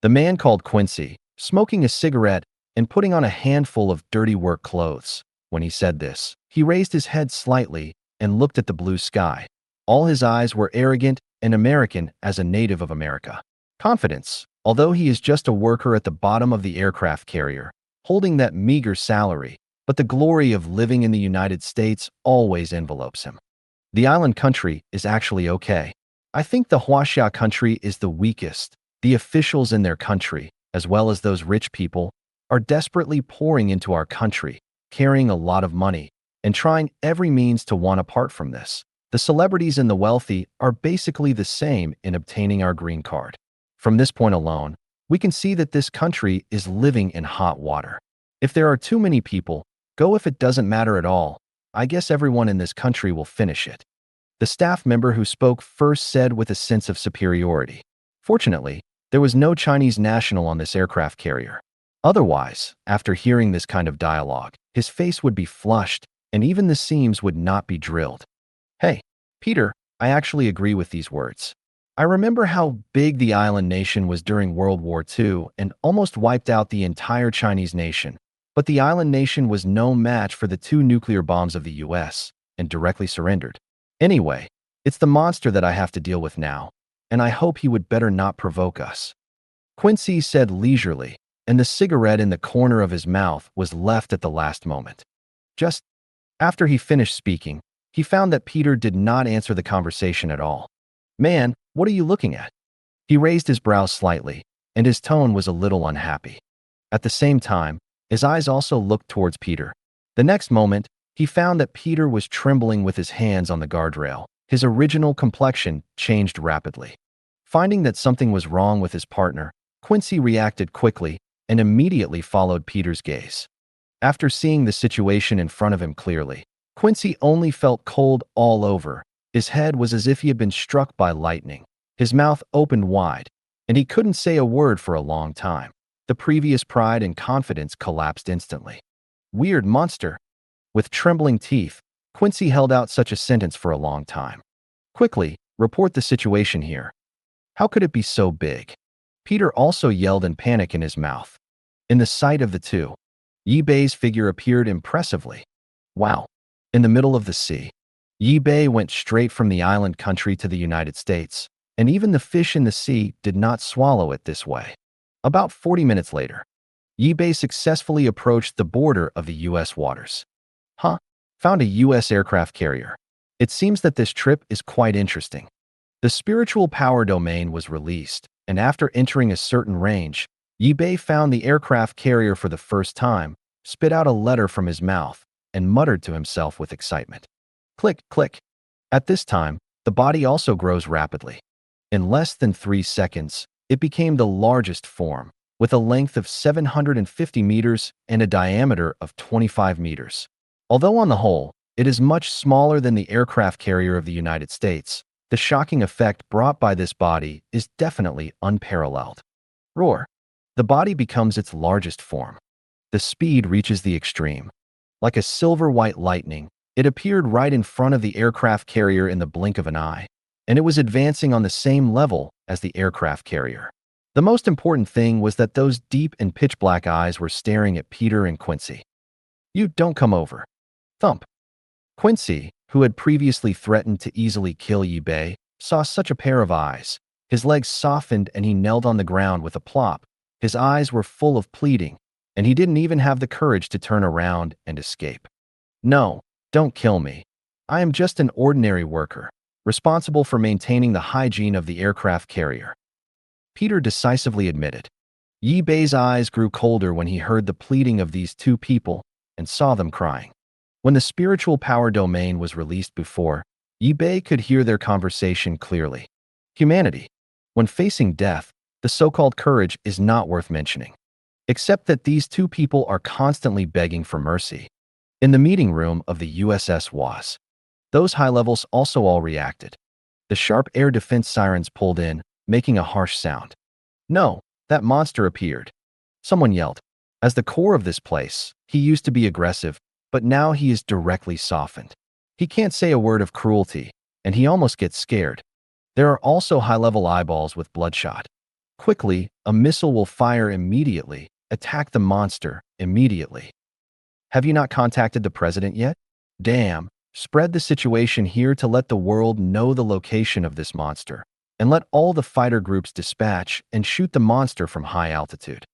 Speaker 2: The man called Quincy, smoking a cigarette and putting on a handful of dirty work clothes. When he said this, he raised his head slightly and looked at the blue sky. All his eyes were arrogant and American as a native of America. Confidence, although he is just a worker at the bottom of the aircraft carrier, holding that meager salary, but the glory of living in the United States always envelopes him. The island country is actually okay. I think the Huaxia country is the weakest. The officials in their country, as well as those rich people, are desperately pouring into our country, carrying a lot of money, and trying every means to want apart from this. The celebrities and the wealthy are basically the same in obtaining our green card. From this point alone, we can see that this country is living in hot water. If there are too many people, go if it doesn't matter at all. I guess everyone in this country will finish it. The staff member who spoke first said with a sense of superiority. Fortunately, there was no Chinese national on this aircraft carrier. Otherwise, after hearing this kind of dialogue, his face would be flushed, and even the seams would not be drilled. Hey, Peter, I actually agree with these words. I remember how big the island nation was during World War II and almost wiped out the entire Chinese nation. But the island nation was no match for the 2 nuclear bombs of the US and directly surrendered. Anyway, it's the monster that I have to deal with now, and I hope he would better not provoke us. Quincy said leisurely, and the cigarette in the corner of his mouth was left at the last moment. Just after he finished speaking, he found that Peter did not answer the conversation at all. Man, what are you looking at? He raised his brows slightly, and his tone was a little unhappy. At the same time, his eyes also looked towards Peter. The next moment, he found that Peter was trembling with his hands on the guardrail. His original complexion changed rapidly. Finding that something was wrong with his partner, Quincy reacted quickly and immediately followed Peter's gaze. After seeing the situation in front of him clearly, Quincy only felt cold all over. His head was as if he had been struck by lightning. His mouth opened wide, and he couldn't say a word for a long time. The previous pride and confidence collapsed instantly. Weird monster. With trembling teeth, Quincy held out such a sentence for a long time. Quickly, report the situation here. How could it be so big? Peter also yelled in panic in his mouth. In the sight of the two, Yi Bei's figure appeared impressively. Wow. In the middle of the sea. Yi Bei went straight from the island country to the United States, and even the fish in the sea did not swallow it this way. About 40 minutes later, Yi Bei successfully approached the border of the U.S. waters. Found a U.S. aircraft carrier. It seems that this trip is quite interesting. The spiritual power domain was released, and after entering a certain range, Yi Bei found the aircraft carrier for the first time, spit out a letter from his mouth, and muttered to himself with excitement. Click, click. At this time, the body also grows rapidly. In less than 3 seconds, it became the largest form, with a length of 750 meters and a diameter of 25 meters. Although on the whole, it is much smaller than the aircraft carrier of the United States, the shocking effect brought by this body is definitely unparalleled. Roar. The body becomes its largest form. The speed reaches the extreme. Like a silver-white lightning, it appeared right in front of the aircraft carrier in the blink of an eye, and it was advancing on the same level as the aircraft carrier. The most important thing was that those deep and pitch-black eyes were staring at Peter and Quincy. "You don't come over." Thump. Quincy, who had previously threatened to easily kill Yi Bei, saw such a pair of eyes. His legs softened and he knelt on the ground with a plop. His eyes were full of pleading, and he didn't even have the courage to turn around and escape. "No, don't kill me. I am just an ordinary worker, responsible for maintaining the hygiene of the aircraft carrier," Peter decisively admitted. Yi Bei's eyes grew colder when he heard the pleading of these two people and saw them crying. When the spiritual power domain was released before, Yi Bei could hear their conversation clearly. Humanity, when facing death, the so-called courage is not worth mentioning. Except that these two people are constantly begging for mercy. In the meeting room of the USS Was, those high levels also all reacted. The sharp air defense sirens pulled in, making a harsh sound. "No, that monster appeared," someone yelled. "As the core of this place, he used to be aggressive, but now he is directly softened. He can't say a word of cruelty, and he almost gets scared. There are also high-level eyeballs with bloodshot. Quickly, a missile will fire immediately, attack the monster immediately." "Have you not contacted the president yet?" "Damn, spread the situation here to let the world know the location of this monster, and let all the fighter groups dispatch and shoot the monster from high altitude."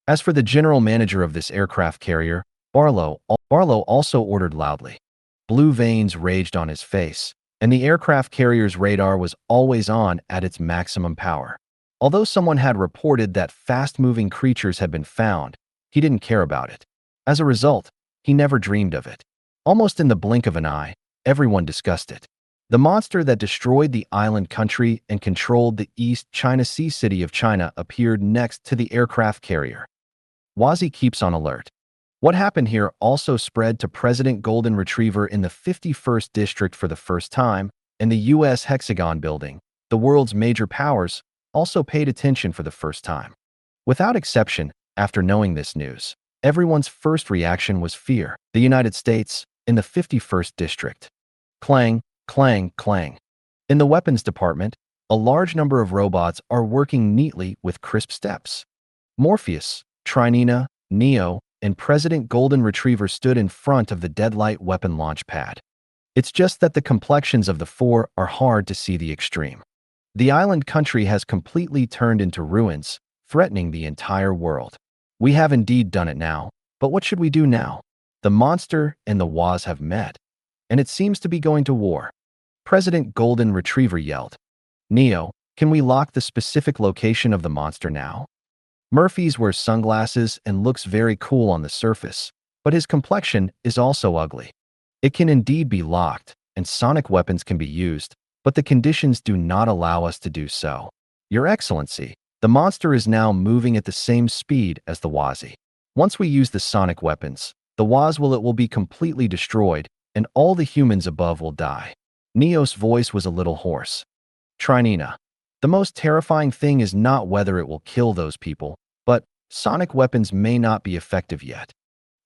Speaker 2: As for the general manager of this aircraft carrier, Barlow also ordered loudly. Blue veins raged on his face, and the aircraft carrier's radar was always on at its maximum power. Although someone had reported that fast-moving creatures had been found, he didn't care about it. As a result, he never dreamed of it. Almost in the blink of an eye, everyone discussed it. The monster that destroyed the island country and controlled the East China Sea city of China appeared next to the aircraft carrier. Wazi keeps on alert. What happened here also spread to President Golden Retriever in the 51st District for the first time, and the U.S. Hexagon building, the world's major powers, also paid attention for the first time. Without exception, after knowing this news, everyone's first reaction was fear. The United States, in the 51st District. Clang, clang, clang. In the weapons department, a large number of robots are working neatly with crisp steps. Morpheus, Trinina, Neo, and President Golden Retriever stood in front of the Deadlight weapon launch pad. It's just that the complexions of the four are hard to see the extreme. The island country has completely turned into ruins, threatening the entire world. We have indeed done it now, but what should we do now? The monster and the Was have met, and it seems to be going to war. President Golden Retriever yelled. "Neo, can we lock the specific location of the monster now?" Murphy's wears sunglasses and looks very cool on the surface, but his complexion is also ugly. It can indeed be locked, and sonic weapons can be used, but the conditions do not allow us to do so. Your Excellency, the monster is now moving at the same speed as the Wazi. Once we use the sonic weapons, the Was will be completely destroyed, and all the humans above will die. Neo's voice was a little hoarse. Trinina, the most terrifying thing is not whether it will kill those people, but sonic weapons may not be effective yet.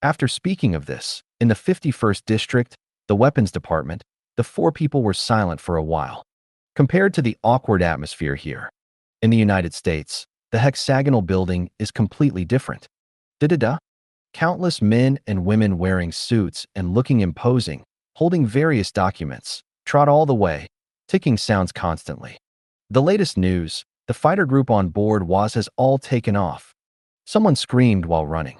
Speaker 2: After speaking of this, in the 51st District, the weapons department, the four people were silent for a while. Compared to the awkward atmosphere here, in the United States, the hexagonal building is completely different. Da-da-da. Countless men and women wearing suits and looking imposing, holding various documents, trot all the way, ticking sounds constantly. The latest news, the fighter group on board Was has all taken off. Someone screamed while running.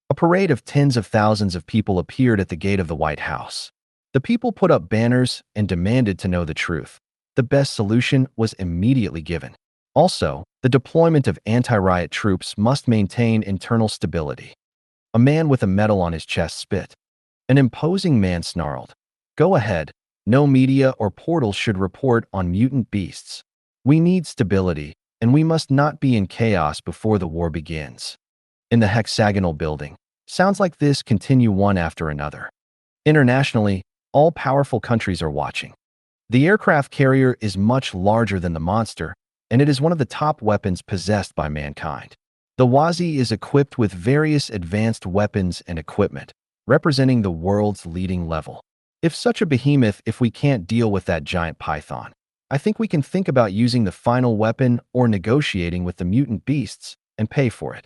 Speaker 2: A parade of tens of thousands of people appeared at the gate of the White House. The people put up banners and demanded to know the truth. The best solution was immediately given. Also, the deployment of anti-riot troops must maintain internal stability. A man with a medal on his chest spit. An imposing man snarled. "Go ahead. No media or portals should report on mutant beasts. We need stability, and we must not be in chaos before the war begins." In the hexagonal building, sounds like this continue one after another. Internationally, all powerful countries are watching. The aircraft carrier is much larger than the monster, and it is one of the top weapons possessed by mankind. The Wazi is equipped with various advanced weapons and equipment, representing the world's leading level. If we can't deal with that giant python, I think we can think about using the final weapon or negotiating with the mutant beasts and pay for it.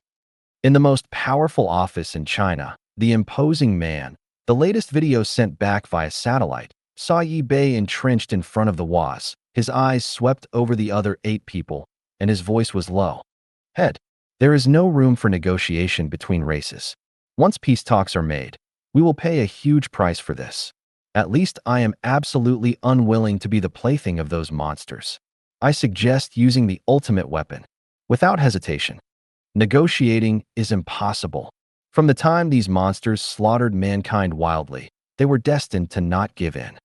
Speaker 2: In the most powerful office in China, the imposing man, the latest video sent back via satellite, saw Yi Bei entrenched in front of the Waz. His eyes swept over the other 8 people, and his voice was low. Head, there is no room for negotiation between races. Once peace talks are made, we will pay a huge price for this. At least I am absolutely unwilling to be the plaything of those monsters. I suggest using the ultimate weapon. Without hesitation. Negotiating is impossible. From the time these monsters slaughtered mankind wildly, they were destined to not give in.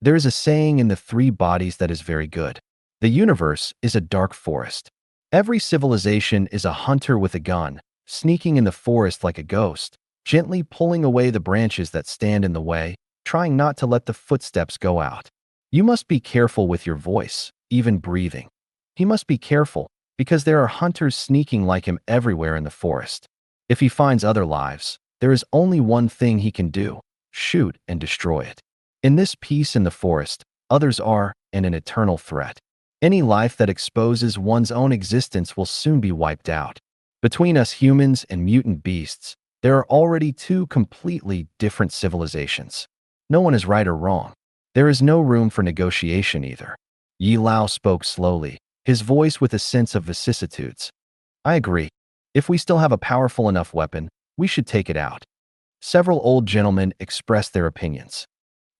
Speaker 2: There is a saying in the 3 bodies that is very good. The universe is a dark forest. Every civilization is a hunter with a gun, sneaking in the forest like a ghost, gently pulling away the branches that stand in the way, trying not to let the footsteps go out. You must be careful with your voice, even breathing. He must be careful, because there are hunters sneaking like him everywhere in the forest. If he finds other lives, there is only one thing he can do: shoot and destroy it. In this peace in the forest, others are an eternal threat. Any life that exposes one's own existence will soon be wiped out. Between us humans and mutant beasts, there are already 2 completely different civilizations. No one is right or wrong. There is no room for negotiation either. Yi Lao spoke slowly, his voice with a sense of vicissitudes. I agree. If we still have a powerful enough weapon, we should take it out. Several old gentlemen expressed their opinions.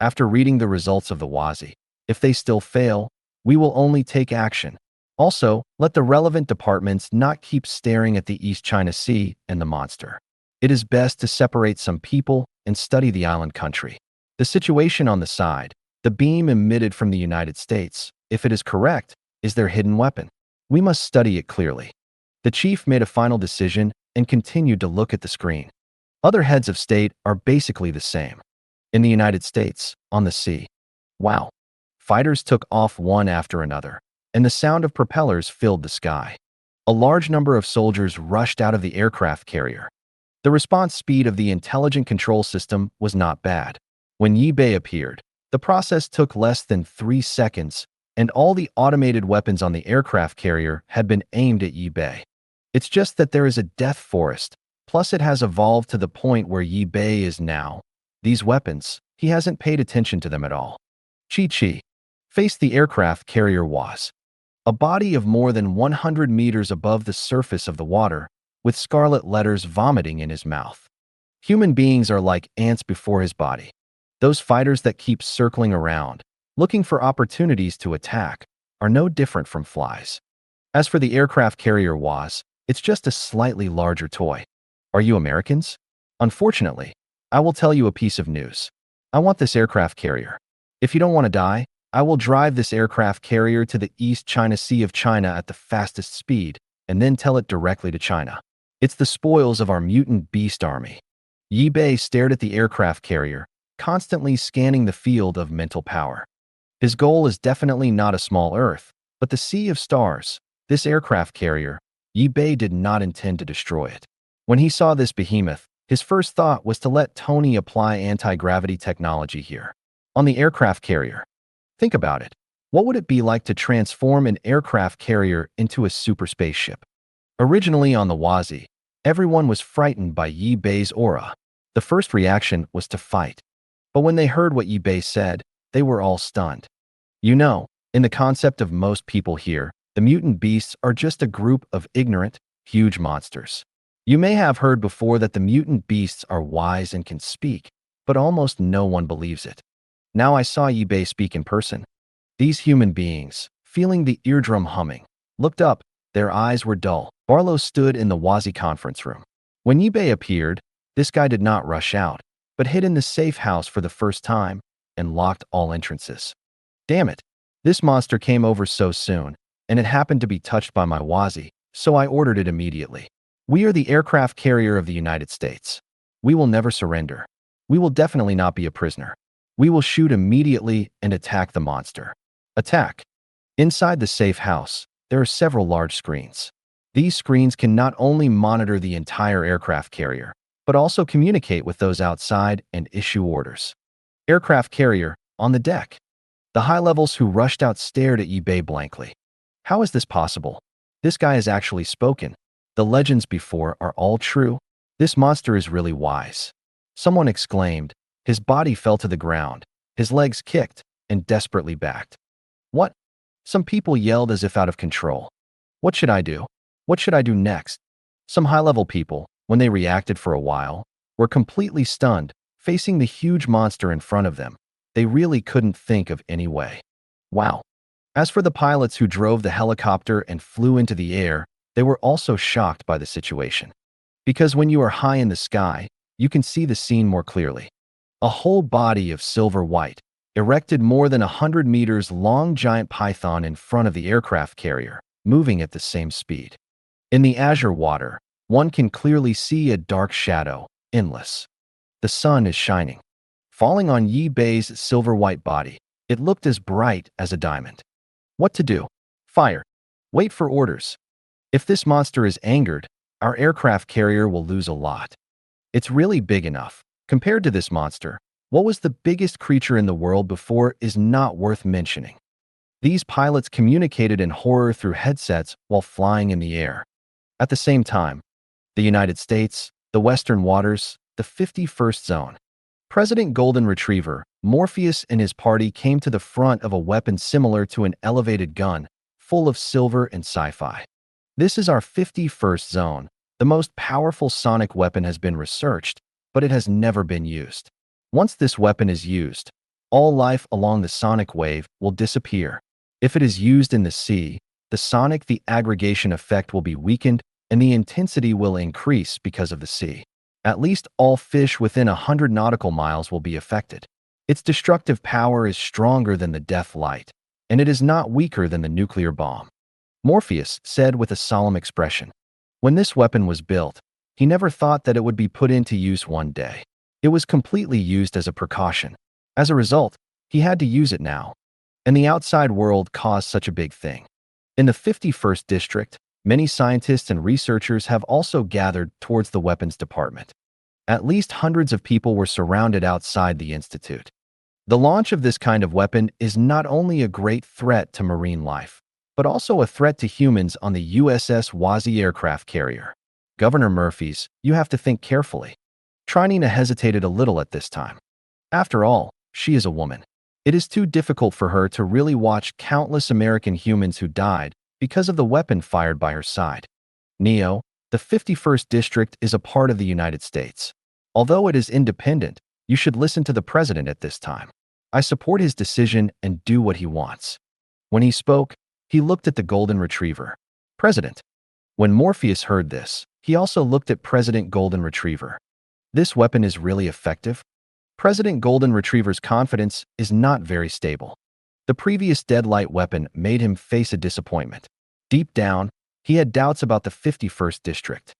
Speaker 2: After reading the results of the Wazi, if they still fail, we will only take action. Also, let the relevant departments not keep staring at the East China Sea and the monster. It is best to separate some people and study the island country. The situation on the side, the beam emitted from the United States, if it is correct, is their hidden weapon. We must study it clearly. The chief made a final decision and continued to look at the screen. Other heads of state are basically the same. In the United States, on the sea. Wow. Fighters took off one after another, and the sound of propellers filled the sky. A large number of soldiers rushed out of the aircraft carrier. The response speed of the intelligent control system was not bad. When Yi Bei appeared, the process took less than 3 seconds, and all the automated weapons on the aircraft carrier had been aimed at Yi Bei. It's just that there is a death forest, plus it has evolved to the point where Yi Bei is now. These weapons, he hasn't paid attention to them at all. Chi faced the aircraft carrier was a body of more than 100 meters above the surface of the water, with scarlet letters vomiting in his mouth. Human beings are like ants before his body. Those fighters that keep circling around, looking for opportunities to attack, are no different from flies. As for the aircraft carrier was, it's just a slightly larger toy. Are you Americans? Unfortunately, I will tell you a piece of news. I want this aircraft carrier. If you don't want to die, I will drive this aircraft carrier to the East China Sea of China at the fastest speed, and then tell it directly to China. It's the spoils of our mutant beast army. Yi Bei stared at the aircraft carrier, constantly scanning the field of mental power. His goal is definitely not a small Earth, but the Sea of Stars. This aircraft carrier, Yi Bei did not intend to destroy it. When he saw this behemoth, his first thought was to let Tony apply anti-gravity technology here. On the aircraft carrier. Think about it. What would it be like to transform an aircraft carrier into a super spaceship? Originally on the Wazi, everyone was frightened by Yi Bei's aura. The first reaction was to fight. But when they heard what Yi Bei said, they were all stunned. You know, in the concept of most people here, the mutant beasts are just a group of ignorant, huge monsters. You may have heard before that the mutant beasts are wise and can speak, but almost no one believes it. Now I saw Yi Bei speak in person. These human beings, feeling the eardrum humming, looked up. Their eyes were dull. Barlow stood in the Wazi conference room. When Yi Bei appeared, this guy did not rush out, but hid in the safe house for the first time and locked all entrances. Damn it. This monster came over so soon, and it happened to be touched by my Wazi, so I ordered it immediately. We are the aircraft carrier of the United States. We will never surrender. We will definitely not be a prisoner. We will shoot immediately and attack the monster. Attack. Inside the safe house, there are several large screens. These screens can not only monitor the entire aircraft carrier, but also communicate with those outside and issue orders. Aircraft carrier, on the deck. The high-levels who rushed out stared at eBay blankly. How is this possible? This guy has actually spoken. The legends before are all true. This monster is really wise. Someone exclaimed. His body fell to the ground. His legs kicked and desperately backed. What? Some people yelled as if out of control. What should I do? What should I do next? Some high-level people, when they reacted for a while, were completely stunned, facing the huge monster in front of them. They really couldn't think of any way. Wow. As for the pilots who drove the helicopter and flew into the air, they were also shocked by the situation. Because when you are high in the sky, you can see the scene more clearly. A whole body of silver white, erected more than 100 meters long giant python in front of the aircraft carrier, moving at the same speed. In the azure water, one can clearly see a dark shadow, endless. The sun is shining. Falling on Yi Bei's silver-white body, it looked as bright as a diamond. What to do? Fire. Wait for orders. If this monster is angered, our aircraft carrier will lose a lot. It's really big enough. Compared to this monster, what was the biggest creature in the world before is not worth mentioning. These pilots communicated in horror through headsets while flying in the air. At the same time, the United States, the Western Waters, the 51st Zone. President Golden Retriever, Morpheus and his party came to the front of a weapon similar to an elevated gun, full of silver and sci-fi. This is our 51st Zone. The most powerful sonic weapon has been researched, but it has never been used. Once this weapon is used, all life along the sonic wave will disappear. If it is used in the sea, the aggregation effect will be weakened and the intensity will increase because of the sea. At least all fish within 100 nautical miles will be affected. Its destructive power is stronger than the death light, and it is not weaker than the nuclear bomb. Morpheus said with a solemn expression. When this weapon was built, he never thought that it would be put into use one day. It was completely used as a precaution. As a result, he had to use it now. And the outside world caused such a big thing. In the 51st District, many scientists and researchers have also gathered towards the weapons department. At least hundreds of people were surrounded outside the institute. The launch of this kind of weapon is not only a great threat to marine life, but also a threat to humans on the USS Wazi aircraft carrier. Governor Murphy's, you have to think carefully. Trinina hesitated a little at this time. After all, she is a woman. It is too difficult for her to really watch countless American humans who died because of the weapon fired by her side. Neo, the 51st District is a part of the United States. Although it is independent, you should listen to the president at this time. I support his decision and do what he wants. When he spoke, he looked at the Golden Retriever. President. When Morpheus heard this, he also looked at President Golden Retriever. This weapon is really effective? President Golden Retriever's confidence is not very stable. The previous deadlight weapon made him face a disappointment. Deep down, he had doubts about the 51st District.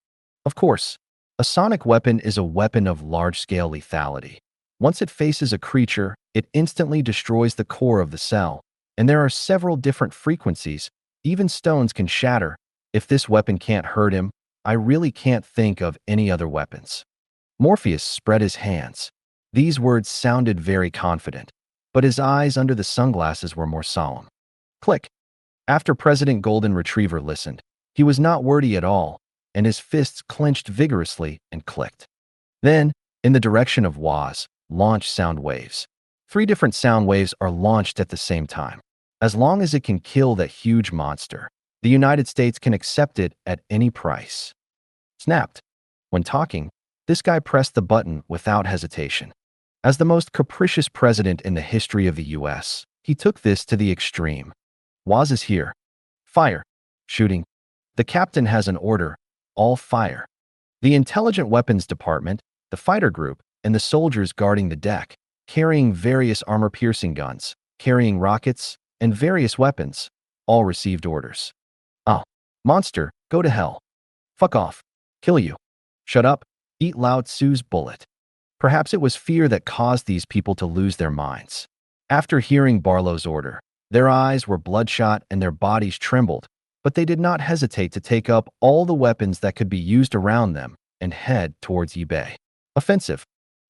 Speaker 2: Of course, a sonic weapon is a weapon of large-scale lethality. Once it faces a creature, it instantly destroys the core of the cell, and there are several different frequencies. Even stones can shatter. If this weapon can't hurt him, I really can't think of any other weapons. Morpheus spread his hands. These words sounded very confident, but his eyes under the sunglasses were more solemn. Click. After President Golden Retriever listened, he was not wordy at all, and his fists clenched vigorously and clicked. Then, in the direction of Waz, launch sound waves. 3 different sound waves are launched at the same time. As long as it can kill that huge monster, the United States can accept it at any price. Snapped. When talking, this guy pressed the button without hesitation. As the most capricious president in the history of the U.S., he took this to the extreme. Waz is here. Fire. Shooting. The captain has an order. All fire. The Intelligent Weapons Department, the fighter group, and the soldiers guarding the deck, carrying various armor-piercing guns, carrying rockets, and various weapons, all received orders. Ah, monster, go to hell. Fuck off. Kill you. Shut up. Eat Lao Tzu's bullet. Perhaps it was fear that caused these people to lose their minds. After hearing Barlow's order, their eyes were bloodshot and their bodies trembled. but they did not hesitate to take up all the weapons that could be used around them and head towards Yi-Bei. Offensive.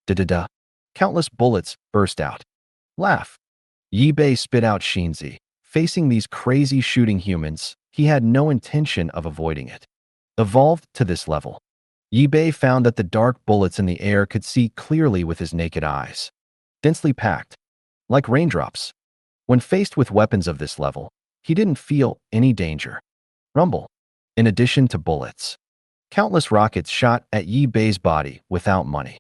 Speaker 2: Da-da-da. Countless bullets burst out. Laugh. Yi-Bei spit out Shinzi. Facing these crazy shooting humans, he had no intention of avoiding it. Evolved to this level, Yi-Bei found that the dark bullets in the air could see clearly with his naked eyes. Densely packed, like raindrops. When faced with weapons of this level, he didn't feel any danger. Rumble. In addition to bullets, countless rockets shot at Yi-Bei's body without money.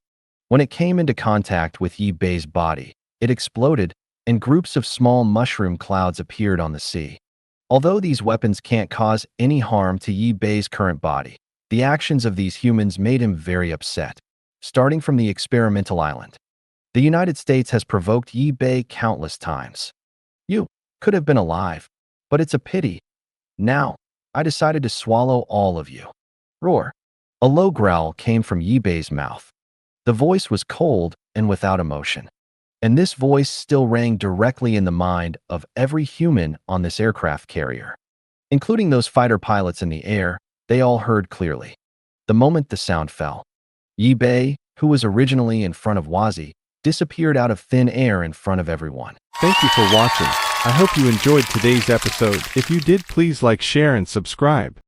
Speaker 2: When it came into contact with Yi-Bei's body, it exploded, and groups of small mushroom clouds appeared on the sea. Although these weapons can't cause any harm to Yi-Bei's current body, the actions of these humans made him very upset. Starting from the experimental island, the United States has provoked Yi-Bei countless times. You could have been alive, but it's a pity. Now, I decided to swallow all of you. Roar. A low growl came from Yi-Bei's mouth. The voice was cold and without emotion. And this voice still rang directly in the mind of every human on this aircraft carrier. Including those fighter pilots in the air, they all heard clearly. The moment the sound fell, Yi-Bei, who was originally in front of Wazi, disappeared out of thin air in front of everyone.
Speaker 1: Thank you for watching. I hope you enjoyed today's episode. If you did, please like, share, and subscribe.